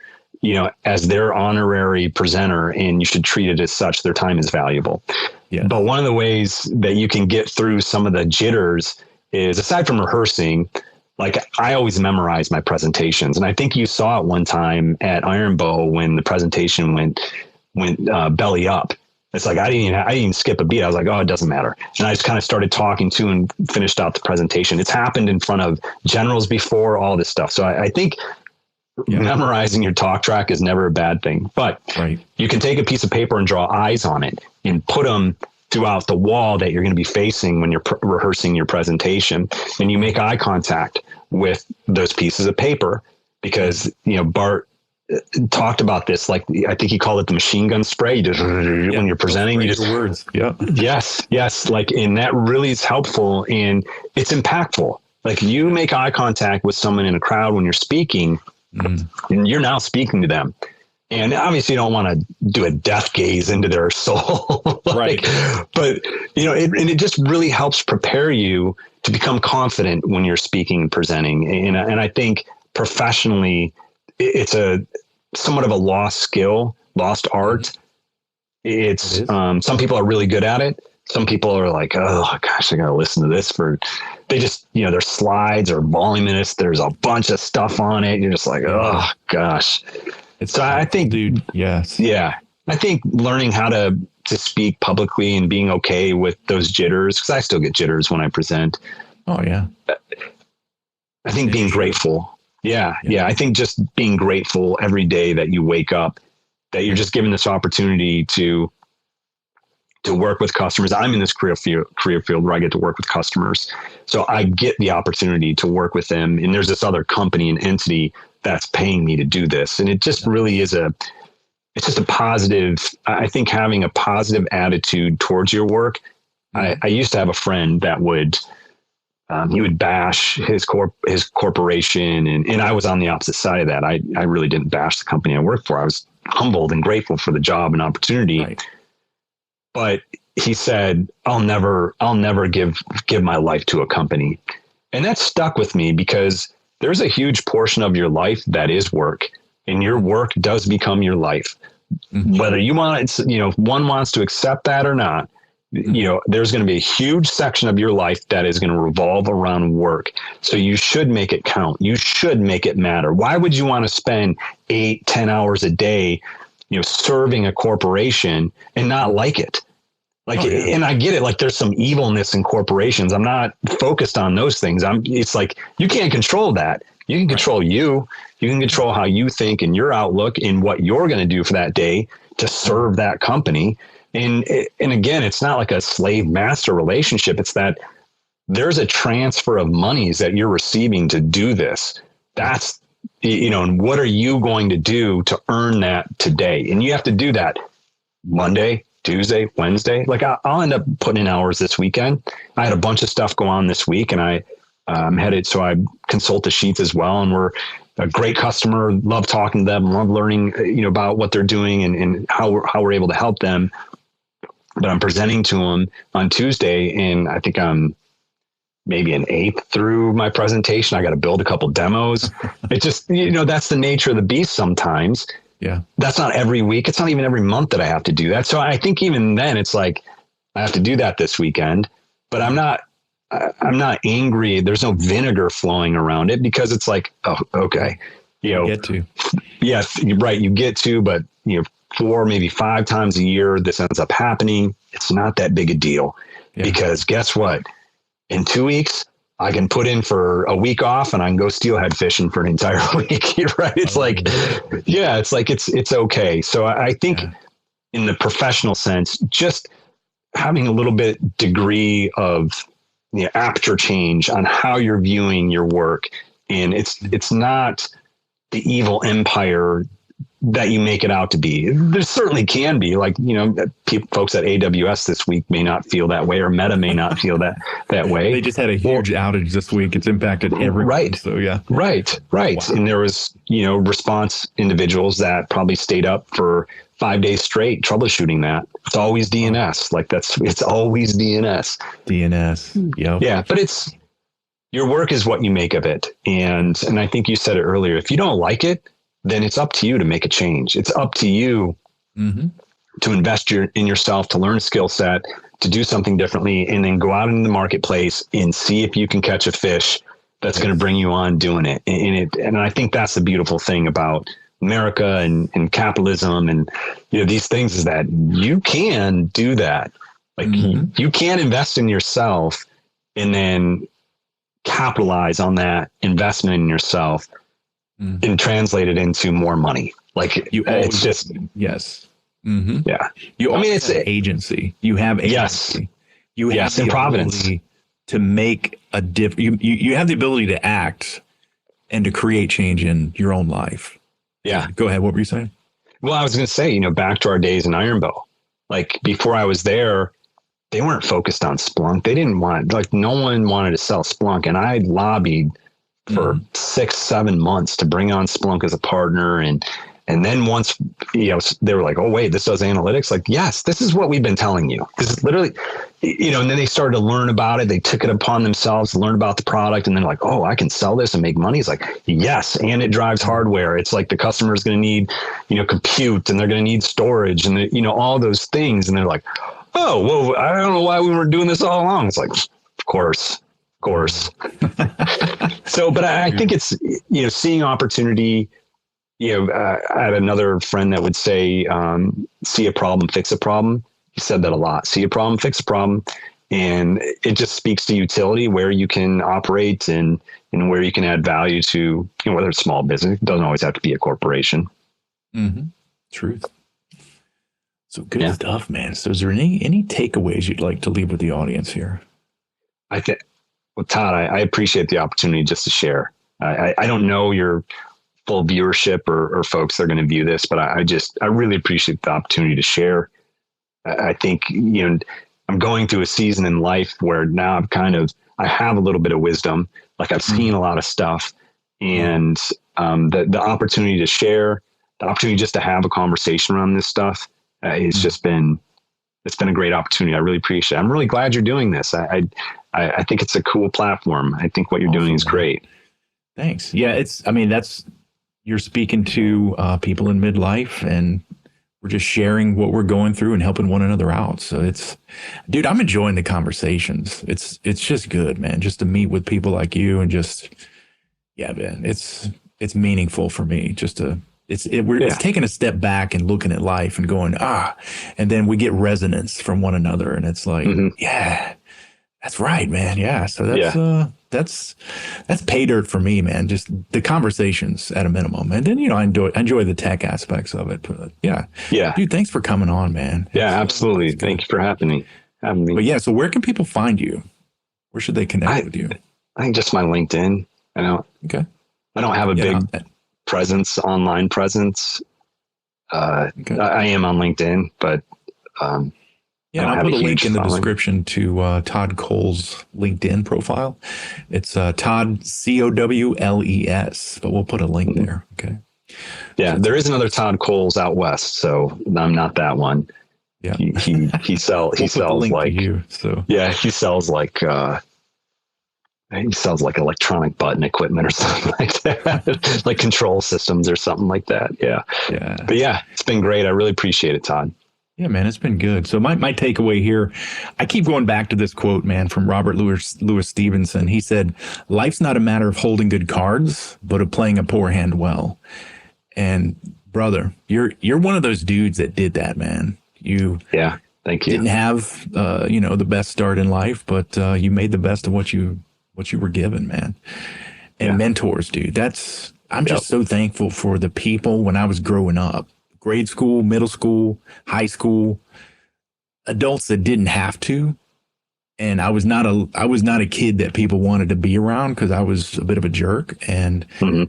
Speaker 3: as their honorary presenter, and you should treat it as such. Their time is valuable. Yes. But one of the ways that you can get through some of the jitters is, aside from rehearsing, like, I always memorize my presentations. And I think you saw it one time at Ironbow when the presentation went belly up. It's like, I didn't even skip a beat. I was like, oh, it doesn't matter. And I just kind of started talking to and finished out the presentation. It's happened in front of generals before, all this stuff. So I think memorizing your talk track is never a bad thing, but you can take a piece of paper and draw eyes on it and put them throughout the wall that you're going to be facing when you're rehearsing your presentation. And you make eye contact with those pieces of paper because, Bart talked about this, like, I think he called it the machine gun spray. You just, when you're presenting, you just
Speaker 1: words. Yeah.
Speaker 3: Yes. Like, and that really is helpful and it's impactful. Like, you make eye contact with someone in a crowd when you're speaking, and you're now speaking to them. And obviously you don't want to do a death gaze into their soul. Right. But, it just really helps prepare you to become confident when you're speaking and presenting. And I think professionally, it's somewhat of a lost skill, lost art. It's some people are really good at it. Some people are like, oh gosh, I got to listen to this they just, their slides are voluminous. There's a bunch of stuff on it. You're just like, oh gosh. So I think, dude, yes. Yeah. I think learning how to speak publicly and being okay with those jitters, because I still get jitters when I present.
Speaker 1: Oh yeah.
Speaker 3: I think being grateful. Yeah. I think just being grateful every day that you wake up, that you're just given this opportunity to work with customers. I'm in this career field where I get to work with customers. So I get the opportunity to work with them. And there's this other company and entity that's paying me to do this. And it just really is it's just a positive, I think having a positive attitude towards your work. I used to have a friend that he would bash his corporation, and I was on the opposite side of that. I really didn't bash the company I worked for. I was humbled and grateful for the job and opportunity. Right. But he said, I'll never give my life to a company. And that stuck with me because there's a huge portion of your life that is work, and your work does become your life. Mm-hmm. Whether you want it, one wants to accept that or not, there's going to be a huge section of your life that is going to revolve around work. So you should make it count. You should make it matter. Why would you want to spend 8-10 hours a day, serving a corporation and not like it? And I get it. Like, there's some evilness in corporations. I'm not focused on those things. It's like, you can't control that. You can control you can control how you think and your outlook and what you're going to do for that day to serve that company. And again, it's not like a slave master relationship. It's that there's a transfer of monies that you're receiving to do this. That's, and what are you going to do to earn that today? And you have to do that Monday, Tuesday, Wednesday. Like, I'll end up putting in hours this weekend. I had a bunch of stuff go on this week, and I headed, so I consult the sheets as well. And we're a great customer, love talking to them, love learning, about what they're doing and how we're able to help them. But I'm presenting to them on Tuesday, and I think I'm maybe an eighth through my presentation. I got to build a couple demos. It just, that's the nature of the beast sometimes. Yeah. That's not every week. It's not even every month that I have to do that. So I think even then it's like, I have to do that this weekend, but I'm not angry. There's no vinegar flowing around it because it's like, oh, okay. You get to. Yes, you're right. You get to, but 4, maybe 5 times a year, this ends up happening. It's not that big a deal because guess what? In 2 weeks, I can put in for a week off and I can go steelhead fishing for an entire week. Right? It's it's okay. So I think in the professional sense, just having a little bit degree of aperture change on how you're viewing your work. And it's not the evil empire that you make it out to be. There certainly can be, like, folks at AWS this week may not feel that way, or Meta may not feel that way.
Speaker 1: They just had a huge outage this week. It's impacted everyone.
Speaker 3: Right.
Speaker 1: So yeah.
Speaker 3: Right. Wow. And there was, response individuals that probably stayed up for 5 days straight troubleshooting that. It's always DNS. It's always DNS.
Speaker 1: DNS. Yep.
Speaker 3: Yeah. But your work is what you make of it. And I think you said it earlier, if you don't like it, then it's up to you to make a change. It's up to you to invest in yourself, to learn a skill set, to do something differently, and then go out into the marketplace and see if you can catch a fish that's going to bring you on doing it. And I think that's the beautiful thing about America and capitalism and, these things is that you can do that. Like you can invest in yourself and then capitalize on that investment in yourself and translate it into more money. Like it's just,
Speaker 1: yes.
Speaker 3: Yeah.
Speaker 1: It's an agency. You have agency.
Speaker 3: Yes.
Speaker 1: You have the
Speaker 3: providence to
Speaker 1: make a you have the ability to act and to create change in your own life.
Speaker 3: Yeah.
Speaker 1: Go ahead. What were you saying?
Speaker 3: Well, I was going to say, back to our days in Iron Bow, like before I was there, they weren't focused on Splunk. They didn't want, like, no one wanted to sell Splunk. And I lobbied for 6-7 months to bring on Splunk as a partner. And then once, they were like, oh, wait, this does analytics. Like, yes, this is what we've been telling you. This is literally, and then they started to learn about it. They took it upon themselves to learn about the product. And then like, oh, I can sell this and make money. It's like, yes. And it drives hardware. It's like the customer is going to need, compute, and they're going to need storage and, all those things. And they're like, oh, well, I don't know why we weren't doing this all along. It's like, of course. So, but I think it's, seeing opportunity. I had another friend that would say, see a problem, fix a problem. He said that a lot. See a problem, fix a problem. And it just speaks to utility, where you can operate and where you can add value to, whether it's small business. It doesn't always have to be a corporation.
Speaker 1: Truth. So good stuff, man. So is there any takeaways you'd like to leave with the audience here?
Speaker 3: I think, well, Todd, I appreciate the opportunity just to share. I don't know your full viewership or folks that are going to view this, but I really appreciate the opportunity to share. I think, I'm going through a season in life where now I have a little bit of wisdom. Like I've seen a lot of stuff, and the opportunity to share, the opportunity just to have a conversation around this stuff, it's been a great opportunity. I really appreciate it. I'm really glad you're doing this. I think it's a cool platform. I think what you're doing is great.
Speaker 1: Thanks. Yeah. You're speaking to people in midlife, and we're just sharing what we're going through and helping one another out. So dude, I'm enjoying the conversations. It's just good, man, just to meet with people like you and man, it's meaningful for me it's taking a step back and looking at life and going, and then we get resonance from one another. And it's like, yeah, that's right, man. Yeah. So that's pay dirt for me, man. Just the conversations at a minimum. And then, I enjoy the tech aspects of it. But yeah. Dude, thanks for coming on, man.
Speaker 3: Yeah, absolutely. Thank you for having me.
Speaker 1: But yeah, so where can people find you? Where should they connect with you?
Speaker 3: I think just my LinkedIn. I don't have a big online presence. I am on LinkedIn, but
Speaker 1: and I'll put a link in the description to Todd Cowles' LinkedIn profile. It's Todd Cowles, but we'll put a link there. Okay.
Speaker 3: Yeah, there is another Todd Cowles out west, so I'm not that one. Yeah, he sells like
Speaker 1: you. So
Speaker 3: yeah, he sells like electronic button equipment or something like that, like control systems or something like that. Yeah. But yeah, it's been great. I really appreciate it, Todd.
Speaker 1: Yeah, man, it's been good. So my takeaway here, I keep going back to this quote, man, from Robert Louis Stevenson. He said, "Life's not a matter of holding good cards, but of playing a poor hand well." And brother, you're one of those dudes that did that, man.
Speaker 3: Thank you.
Speaker 1: Didn't have the best start in life, but you made the best of what you were given, man. And mentors, dude. I'm just so thankful for the people when I was growing up. Grade school, middle school, high school, adults that didn't have to. And I was not a kid that people wanted to be around because I was a bit of a jerk. And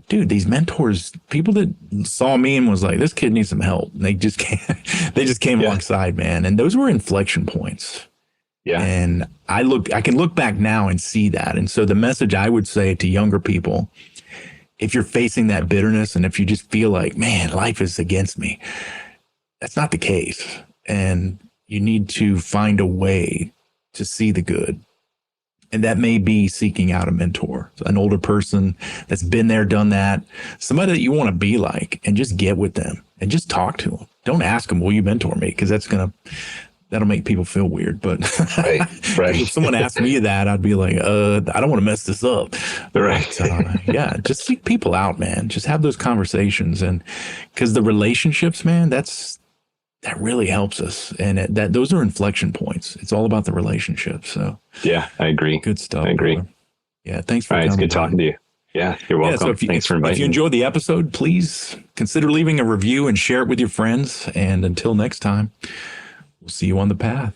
Speaker 1: dude, these mentors, people that saw me and was like, this kid needs some help. And they just came alongside, man. And those were inflection points. Yeah. And I can look back now and see that. And so the message I would say to younger people, if you're facing that bitterness and if you just feel like, man, life is against me, that's not the case. And you need to find a way to see the good. And that may be seeking out a mentor, an older person that's been there, done that, somebody that you want to be like, and just get with them and just talk to them. Don't ask them, will you mentor me? Because that's going to, that'll make people feel weird. But
Speaker 3: right.
Speaker 1: if someone asked me that, I'd be like, I don't want to mess this up.
Speaker 3: Right.
Speaker 1: But, yeah, just seek people out, man. Just have those conversations. And because the relationships, man, that really helps us. And those are inflection points. It's all about the relationship. So
Speaker 3: yeah, I agree.
Speaker 1: Good stuff.
Speaker 3: I agree.
Speaker 1: Brother. Yeah. Thanks for
Speaker 3: coming.
Speaker 1: coming.
Speaker 3: It's good talking to you. Yeah, you're welcome.
Speaker 1: So
Speaker 3: Thanks for inviting me.
Speaker 1: If you enjoyed the episode, please consider leaving a review and share it with your friends. And until next time, we'll see you on the path.